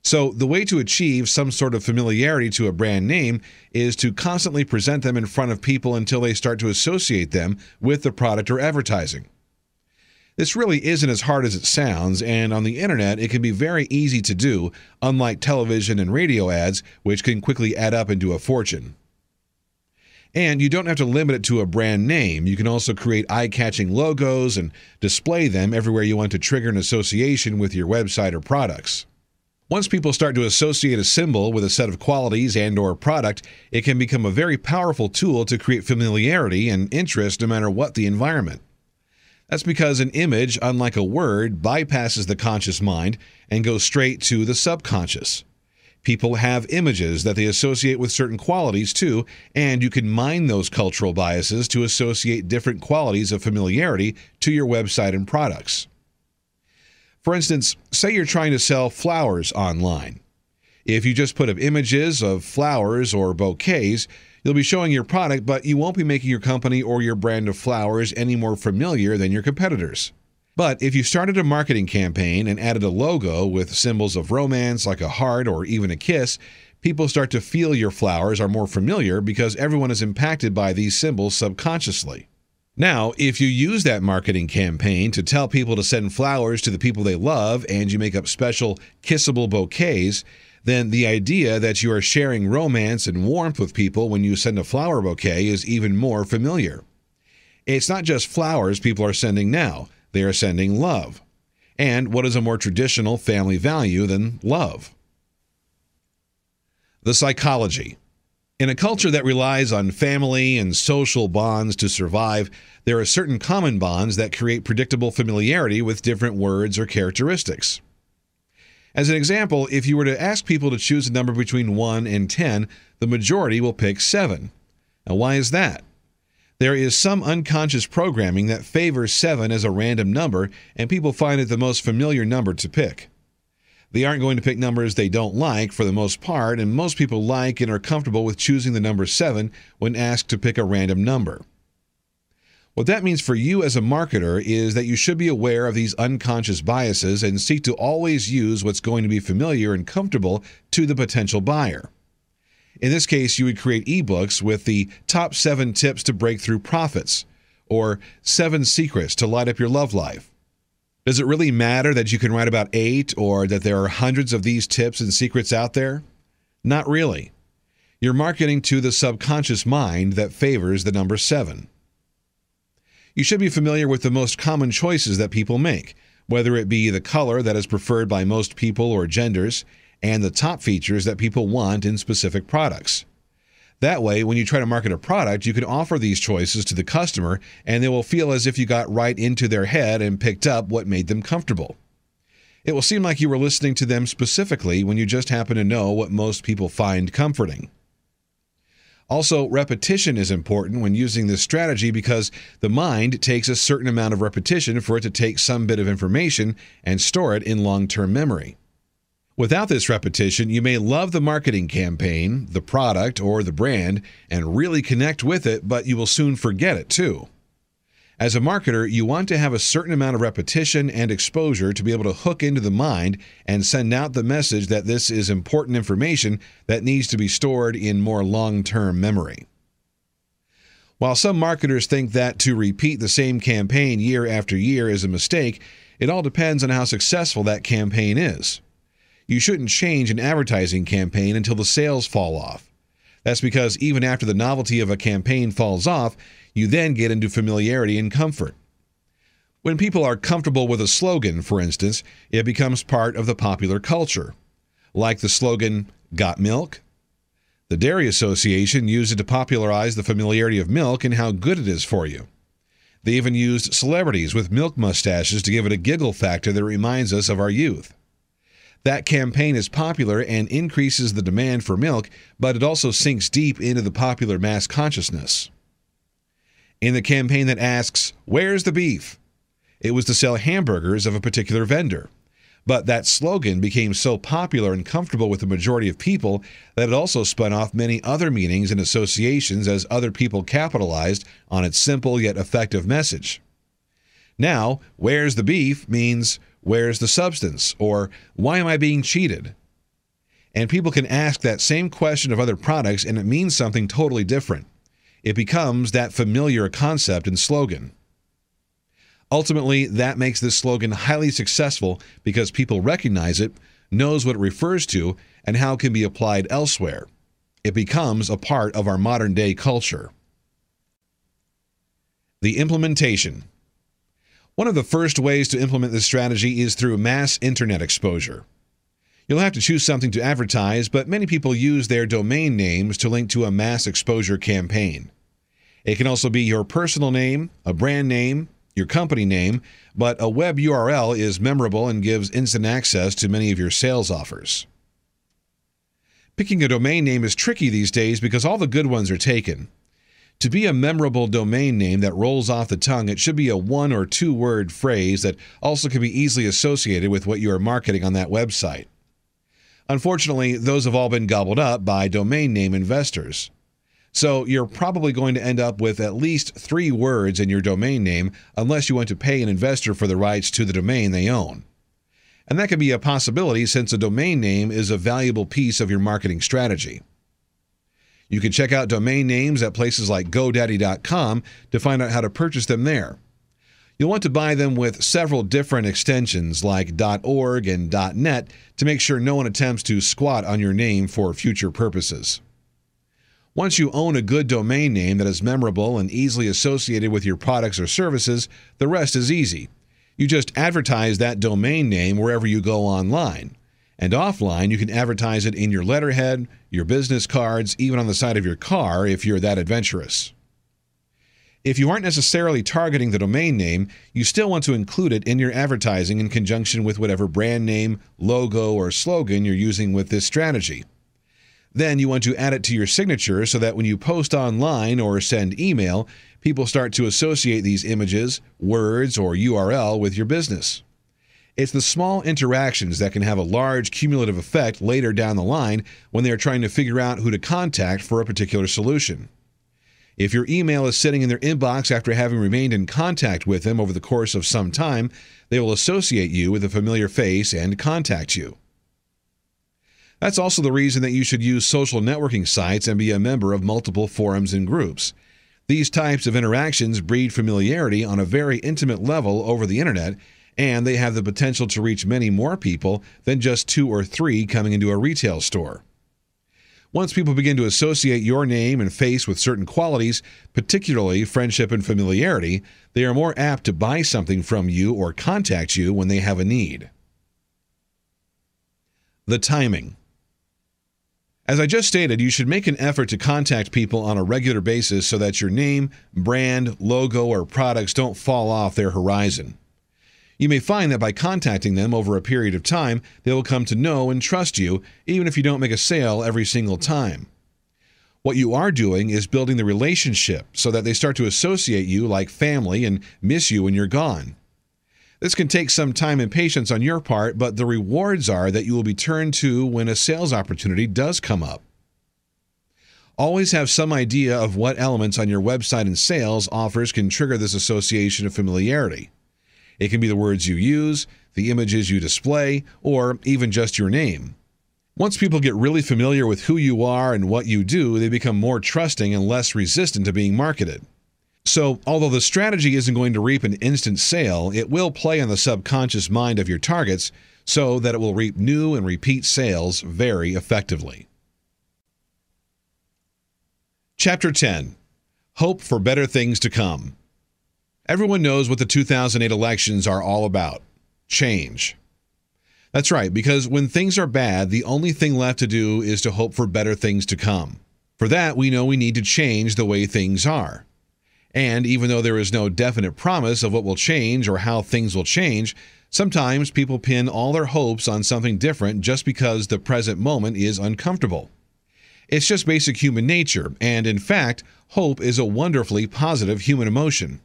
S1: So the way to achieve some sort of familiarity to a brand name is to constantly present them in front of people until they start to associate them with the product or advertising. This really isn't as hard as it sounds, and on the internet it can be very easy to do, unlike television and radio ads, which can quickly add up into a fortune. And you don't have to limit it to a brand name. You can also create eye-catching logos and display them everywhere you want to trigger an association with your website or products. Once people start to associate a symbol with a set of qualities and/or product, it can become a very powerful tool to create familiarity and interest no matter what the environment. That's because an image, unlike a word, bypasses the conscious mind and goes straight to the subconscious. People have images that they associate with certain qualities too, and you can mine those cultural biases to associate different qualities of familiarity to your website and products. For instance, say you're trying to sell flowers online. If you just put up images of flowers or bouquets, you'll be showing your product, but you won't be making your company or your brand of flowers any more familiar than your competitors. But if you started a marketing campaign and added a logo with symbols of romance like a heart or even a kiss, people start to feel your flowers are more familiar because everyone is impacted by these symbols subconsciously. Now, if you use that marketing campaign to tell people to send flowers to the people they love and you make up special kissable bouquets, then the idea that you are sharing romance and warmth with people when you send a flower bouquet is even more familiar. It's not just flowers people are sending now, they are sending love. And what is a more traditional family value than love? The psychology. In a culture that relies on family and social bonds to survive, there are certain common bonds that create predictable familiarity with different words or characteristics. As an example, if you were to ask people to choose a number between 1 and 10, the majority will pick 7. Now, why is that? There is some unconscious programming that favors 7 as a random number, and people find it the most familiar number to pick. They aren't going to pick numbers they don't like for the most part, and most people like and are comfortable with choosing the number 7 when asked to pick a random number. What that means for you as a marketer is that you should be aware of these unconscious biases and seek to always use what's going to be familiar and comfortable to the potential buyer. In this case, you would create ebooks with the top 7 tips to break through profits, or 7 secrets to light up your love life. Does it really matter that you can write about 8 or that there are hundreds of these tips and secrets out there? Not really. You're marketing to the subconscious mind that favors the number 7. You should be familiar with the most common choices that people make. whether it be the color that is preferred by most people or genders, and the top features that people want in specific products. That way, when you try to market a product, you can offer these choices to the customer, and they will feel as if you got right into their head and picked up what made them comfortable. It will seem like you were listening to them specifically when you just happen to know what most people find comforting. Also, repetition is important when using this strategy because the mind takes a certain amount of repetition for it to take some bit of information and store it in long-term memory. Without this repetition, you may love the marketing campaign, the product, or the brand and really connect with it, but you will soon forget it too. As a marketer, you want to have a certain amount of repetition and exposure to be able to hook into the mind and send out the message that this is important information that needs to be stored in more long-term memory. While some marketers think that to repeat the same campaign year after year is a mistake, it all depends on how successful that campaign is. You shouldn't change an advertising campaign until the sales fall off. That's because even after the novelty of a campaign falls off, you then get into familiarity and comfort. When people are comfortable with a slogan, for instance, it becomes part of the popular culture. Like the slogan, "Got milk?" The Dairy Association used it to popularize the familiarity of milk and how good it is for you. They even used celebrities with milk mustaches to give it a giggle factor that reminds us of our youth. That campaign is popular and increases the demand for milk, but it also sinks deep into the popular mass consciousness. In the campaign that asks, "Where's the beef?" it was to sell hamburgers of a particular vendor. But that slogan became so popular and comfortable with the majority of people that it also spun off many other meanings and associations as other people capitalized on its simple yet effective message. Now, "Where's the beef?" means, "Where's the substance?" or "Why am I being cheated?" And people can ask that same question of other products and it means something totally different. It becomes that familiar concept and slogan. Ultimately, that makes this slogan highly successful because people recognize it, knows what it refers to, and how it can be applied elsewhere. It becomes a part of our modern-day culture. The implementation. One of the first ways to implement this strategy is through mass internet exposure. You'll have to choose something to advertise, but many people use their domain names to link to a mass exposure campaign. It can also be your personal name, a brand name, your company name, but a web URL is memorable and gives instant access to many of your sales offers. Picking a domain name is tricky these days because all the good ones are taken. To be a memorable domain name that rolls off the tongue, it should be a one- or two-word phrase that also can be easily associated with what you are marketing on that website. Unfortunately, those have all been gobbled up by domain name investors. So you're probably going to end up with at least 3 words in your domain name unless you want to pay an investor for the rights to the domain they own. And that could be a possibility since a domain name is a valuable piece of your marketing strategy. You can check out domain names at places like GoDaddy.com to find out how to purchase them there. You'll want to buy them with several different extensions like .org and .net to make sure no one attempts to squat on your name for future purposes. Once you own a good domain name that is memorable and easily associated with your products or services, the rest is easy. You just advertise that domain name wherever you go online. And offline, you can advertise it in your letterhead, your business cards, even on the side of your car if you're that adventurous. If you aren't necessarily targeting the domain name, you still want to include it in your advertising in conjunction with whatever brand name, logo, or slogan you're using with this strategy. Then you want to add it to your signature so that when you post online or send email, people start to associate these images, words, or URL with your business. It's the small interactions that can have a large cumulative effect later down the line when they are trying to figure out who to contact for a particular solution. If your email is sitting in their inbox after having remained in contact with them over the course of some time, they will associate you with a familiar face and contact you. That's also the reason that you should use social networking sites and be a member of multiple forums and groups. These types of interactions breed familiarity on a very intimate level over the internet, and they have the potential to reach many more people than just 2 or 3 coming into a retail store. Once people begin to associate your name and face with certain qualities, particularly friendship and familiarity, they are more apt to buy something from you or contact you when they have a need. The timing. As I just stated, you should make an effort to contact people on a regular basis so that your name, brand, logo, or products don't fall off their horizon. You may find that by contacting them over a period of time, they will come to know and trust you, even if you don't make a sale every single time. What you are doing is building the relationship so that they start to associate you like family and miss you when you're gone. This can take some time and patience on your part, but the rewards are that you will be turned to when a sales opportunity does come up. Always have some idea of what elements on your website and sales offers can trigger this association of familiarity. It can be the words you use, the images you display, or even just your name. Once people get really familiar with who you are and what you do, they become more trusting and less resistant to being marketed. So, although the strategy isn't going to reap an instant sale, it will play on the subconscious mind of your targets so that it will reap new and repeat sales very effectively. Chapter 10. Hope for better things to come. Everyone knows what the 2008 elections are all about. Change. That's right, because when things are bad, the only thing left to do is to hope for better things to come. For that, we know we need to change the way things are. And even though there is no definite promise of what will change or how things will change, sometimes people pin all their hopes on something different just because the present moment is uncomfortable. It's just basic human nature, and in fact, hope is a wonderfully positive human emotion.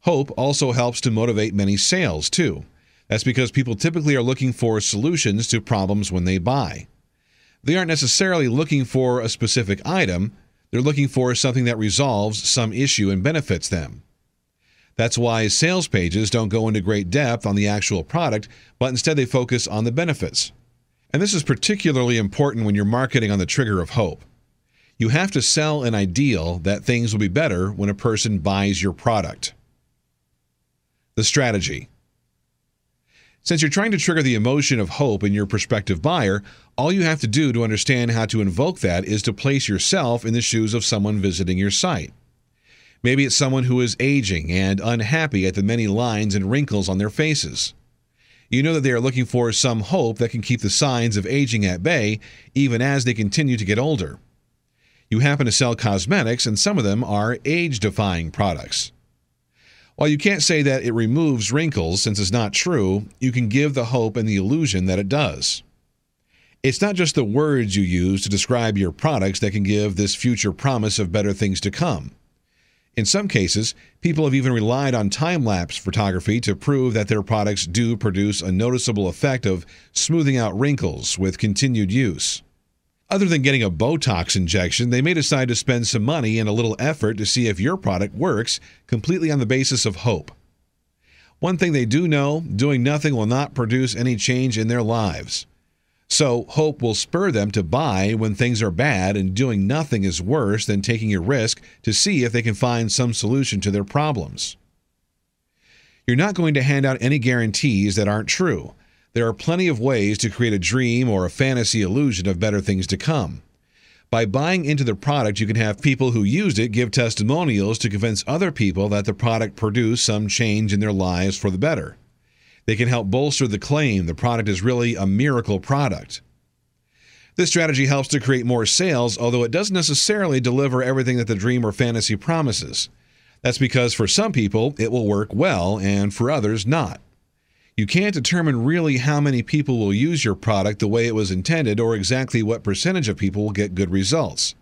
S1: Hope also helps to motivate many sales, too. That's because people typically are looking for solutions to problems when they buy. They aren't necessarily looking for a specific item. They're looking for something that resolves some issue and benefits them. That's why sales pages don't go into great depth on the actual product, but instead they focus on the benefits. And this is particularly important when you're marketing on the trigger of hope. You have to sell an ideal that things will be better when a person buys your product. The strategy. Since you're trying to trigger the emotion of hope in your prospective buyer, all you have to do to understand how to invoke that is to place yourself in the shoes of someone visiting your site. Maybe it's someone who is aging and unhappy at the many lines and wrinkles on their faces. You know that they are looking for some hope that can keep the signs of aging at bay, even as they continue to get older. You happen to sell cosmetics, and some of them are age-defying products. While you can't say that it removes wrinkles, since it's not true, you can give the hope and the illusion that it does. It's not just the words you use to describe your products that can give this future promise of better things to come. In some cases, people have even relied on time-lapse photography to prove that their products do produce a noticeable effect of smoothing out wrinkles with continued use. Other than getting a Botox injection, they may decide to spend some money and a little effort to see if your product works, completely on the basis of hope. One thing they do know, doing nothing will not produce any change in their lives. So, hope will spur them to buy when things are bad, and doing nothing is worse than taking a risk to see if they can find some solution to their problems. You're not going to hand out any guarantees that aren't true. There are plenty of ways to create a dream or a fantasy illusion of better things to come. By buying into the product, you can have people who used it give testimonials to convince other people that the product produced some change in their lives for the better. They can help bolster the claim the product is really a miracle product. This strategy helps to create more sales, although it doesn't necessarily deliver everything that the dream or fantasy promises. That's because for some people, it will work well, and for others, not. You can't determine really how many people will use your product the way it was intended or exactly what percentage of people will get good results.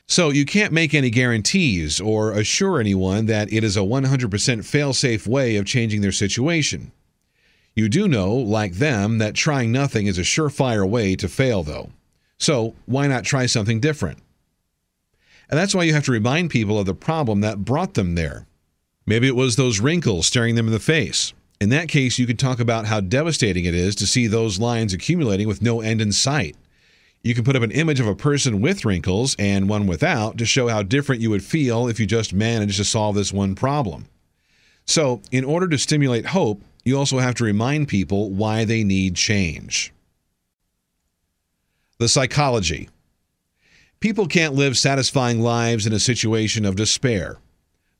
S1: So you can't make any guarantees or assure anyone that it is a 100% fail-safe way of changing their situation. You do know, like them, that trying nothing is a surefire way to fail, though. So why not try something different? And that's why you have to remind people of the problem that brought them there. Maybe it was those wrinkles staring them in the face. In that case, you can talk about how devastating it is to see those lines accumulating with no end in sight. You can put up an image of a person with wrinkles and one without to show how different you would feel if you just managed to solve this one problem. So, in order to stimulate hope, you also have to remind people why they need change. The psychology. People can't live satisfying lives in a situation of despair.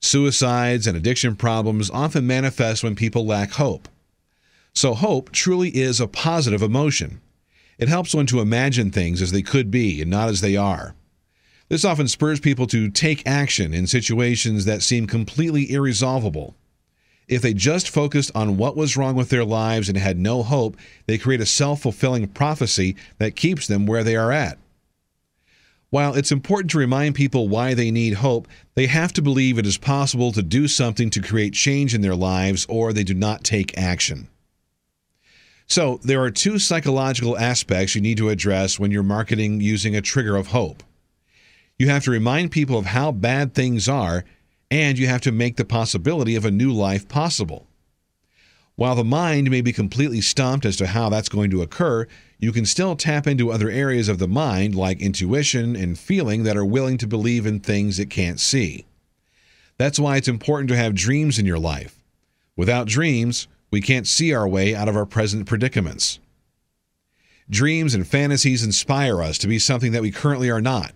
S1: Suicides and addiction problems often manifest when people lack hope. So hope truly is a positive emotion. It helps one to imagine things as they could be and not as they are. This often spurs people to take action in situations that seem completely irresolvable. If they just focused on what was wrong with their lives and had no hope, they create a self-fulfilling prophecy that keeps them where they are at. While it's important to remind people why they need hope, they have to believe it is possible to do something to create change in their lives, or they do not take action. So, there are two psychological aspects you need to address when you're marketing using a trigger of hope. You have to remind people of how bad things are, and you have to make the possibility of a new life possible. While the mind may be completely stumped as to how that's going to occur, you can still tap into other areas of the mind like intuition and feeling that are willing to believe in things it can't see. That's why it's important to have dreams in your life. Without dreams, we can't see our way out of our present predicaments. Dreams and fantasies inspire us to be something that we currently are not.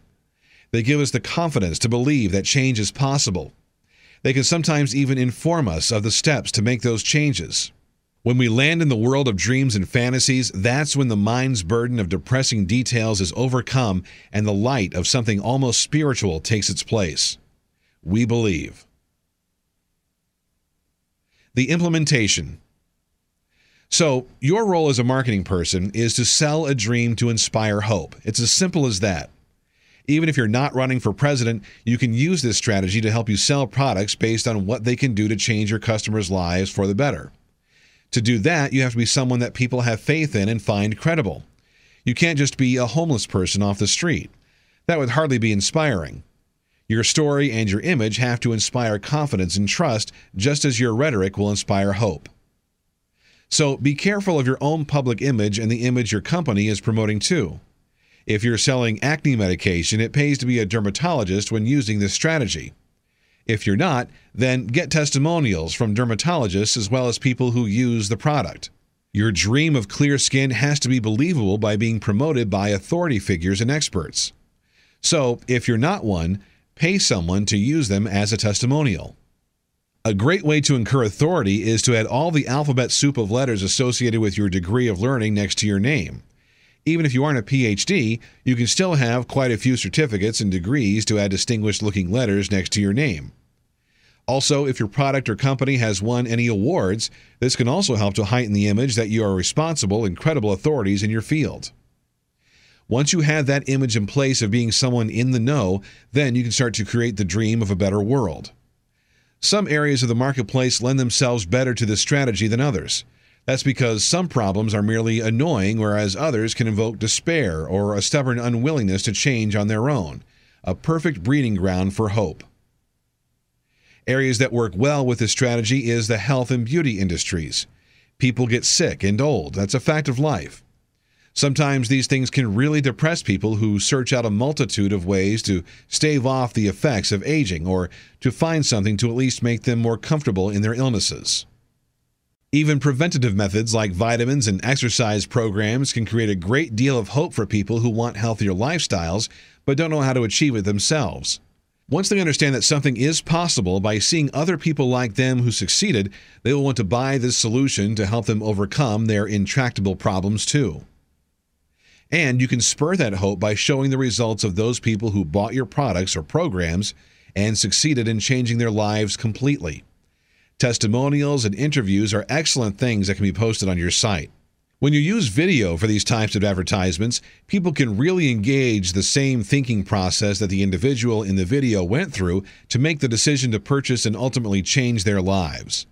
S1: They give us the confidence to believe that change is possible. They can sometimes even inform us of the steps to make those changes. When we land in the world of dreams and fantasies, that's when the mind's burden of depressing details is overcome and the light of something almost spiritual takes its place. We believe. The implementation. So, your role as a marketing person is to sell a dream to inspire hope. It's as simple as that. Even if you're not running for president, you can use this strategy to help you sell products based on what they can do to change your customers' lives for the better. To do that, you have to be someone that people have faith in and find credible. You can't just be a homeless person off the street. That would hardly be inspiring. Your story and your image have to inspire confidence and trust, just as your rhetoric will inspire hope. So be careful of your own public image and the image your company is promoting too. If you're selling acne medication, it pays to be a dermatologist when using this strategy. If you're not, then get testimonials from dermatologists as well as people who use the product. Your dream of clear skin has to be believable by being promoted by authority figures and experts. So, if you're not one, pay someone to use them as a testimonial. A great way to incur authority is to add all the alphabet soup of letters associated with your degree of learning next to your name. Even if you aren't a PhD, you can still have quite a few certificates and degrees to add distinguished-looking letters next to your name. Also, if your product or company has won any awards, this can also help to heighten the image that you are responsible and credible authorities in your field. Once you have that image in place of being someone in the know, then you can start to create the dream of a better world. Some areas of the marketplace lend themselves better to this strategy than others. That's because some problems are merely annoying, whereas others can invoke despair or a stubborn unwillingness to change on their own, a perfect breeding ground for hope. Areas that work well with this strategy is the health and beauty industries. People get sick and old. That's a fact of life. Sometimes these things can really depress people who search out a multitude of ways to stave off the effects of aging or to find something to at least make them more comfortable in their illnesses. Even preventative methods like vitamins and exercise programs can create a great deal of hope for people who want healthier lifestyles but don't know how to achieve it themselves. Once they understand that something is possible by seeing other people like them who succeeded, they will want to buy this solution to help them overcome their intractable problems too. And you can spur that hope by showing the results of those people who bought your products or programs and succeeded in changing their lives completely. Testimonials and interviews are excellent things that can be posted on your site. When you use video for these types of advertisements, people can really engage the same thinking process that the individual in the video went through to make the decision to purchase and ultimately change their lives.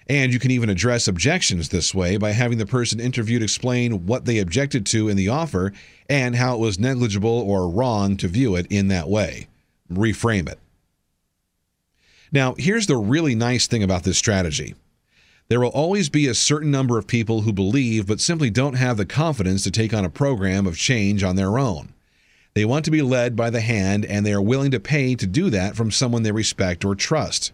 S1: And you can even address objections this way by having the person interviewed explain what they objected to in the offer and how it was negligible or wrong to view it in that way. Reframe it. Now, here's the really nice thing about this strategy. There will always be a certain number of people who believe but simply don't have the confidence to take on a program of change on their own. They want to be led by the hand, and they are willing to pay to do that from someone they respect or trust.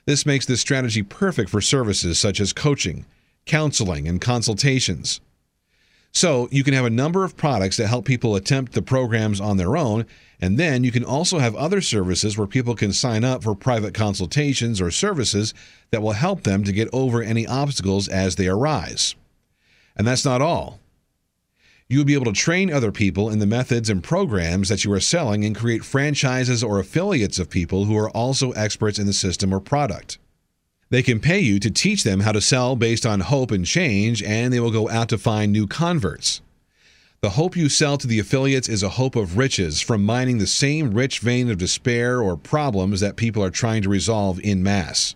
S1: This makes this strategy perfect for services such as coaching, counseling, and consultations. So you can have a number of products that help people attempt the programs on their own, and then you can also have other services where people can sign up for private consultations or services that will help them to get over any obstacles as they arise. And that's not all. You will be able to train other people in the methods and programs that you are selling and create franchises or affiliates of people who are also experts in the system or product. They can pay you to teach them how to sell based on hope and change, and they will go out to find new converts. The hope you sell to the affiliates is a hope of riches from mining the same rich vein of despair or problems that people are trying to resolve en masse.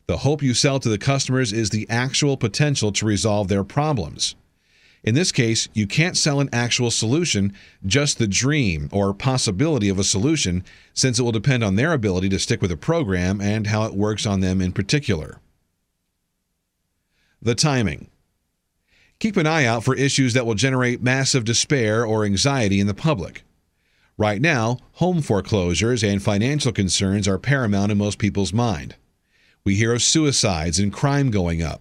S1: The hope you sell to the customers is the actual potential to resolve their problems. In this case, you can't sell an actual solution, just the dream or possibility of a solution, since it will depend on their ability to stick with a program and how it works on them in particular. The timing. Keep an eye out for issues that will generate massive despair or anxiety in the public. Right now, home foreclosures and financial concerns are paramount in most people's mind. We hear of suicides and crime going up.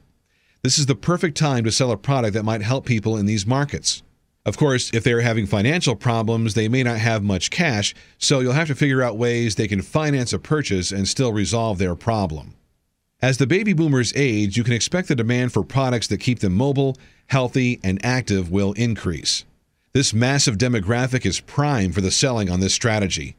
S1: This is the perfect time to sell a product that might help people in these markets. Of course, if they are having financial problems, they may not have much cash, so you'll have to figure out ways they can finance a purchase and still resolve their problem. As the baby boomers age, you can expect the demand for products that keep them mobile, healthy, and active will increase. This massive demographic is prime for the selling on this strategy.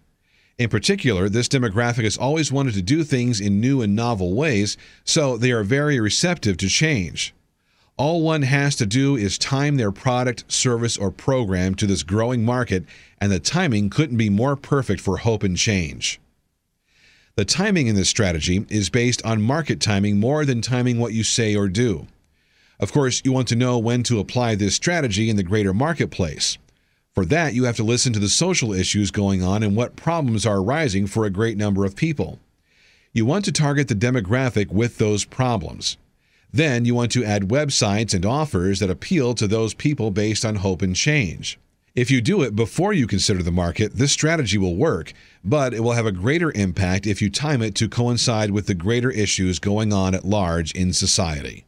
S1: In particular, this demographic has always wanted to do things in new and novel ways, so they are very receptive to change. All one has to do is time their product, service, or program to this growing market, and the timing couldn't be more perfect for hope and change. The timing in this strategy is based on market timing more than timing what you say or do. Of course, you want to know when to apply this strategy in the greater marketplace. For that, you have to listen to the social issues going on and what problems are arising for a great number of people. You want to target the demographic with those problems. Then you want to add websites and offers that appeal to those people based on hope and change. If you do it before you consider the market, this strategy will work, but it will have a greater impact if you time it to coincide with the greater issues going on at large in society.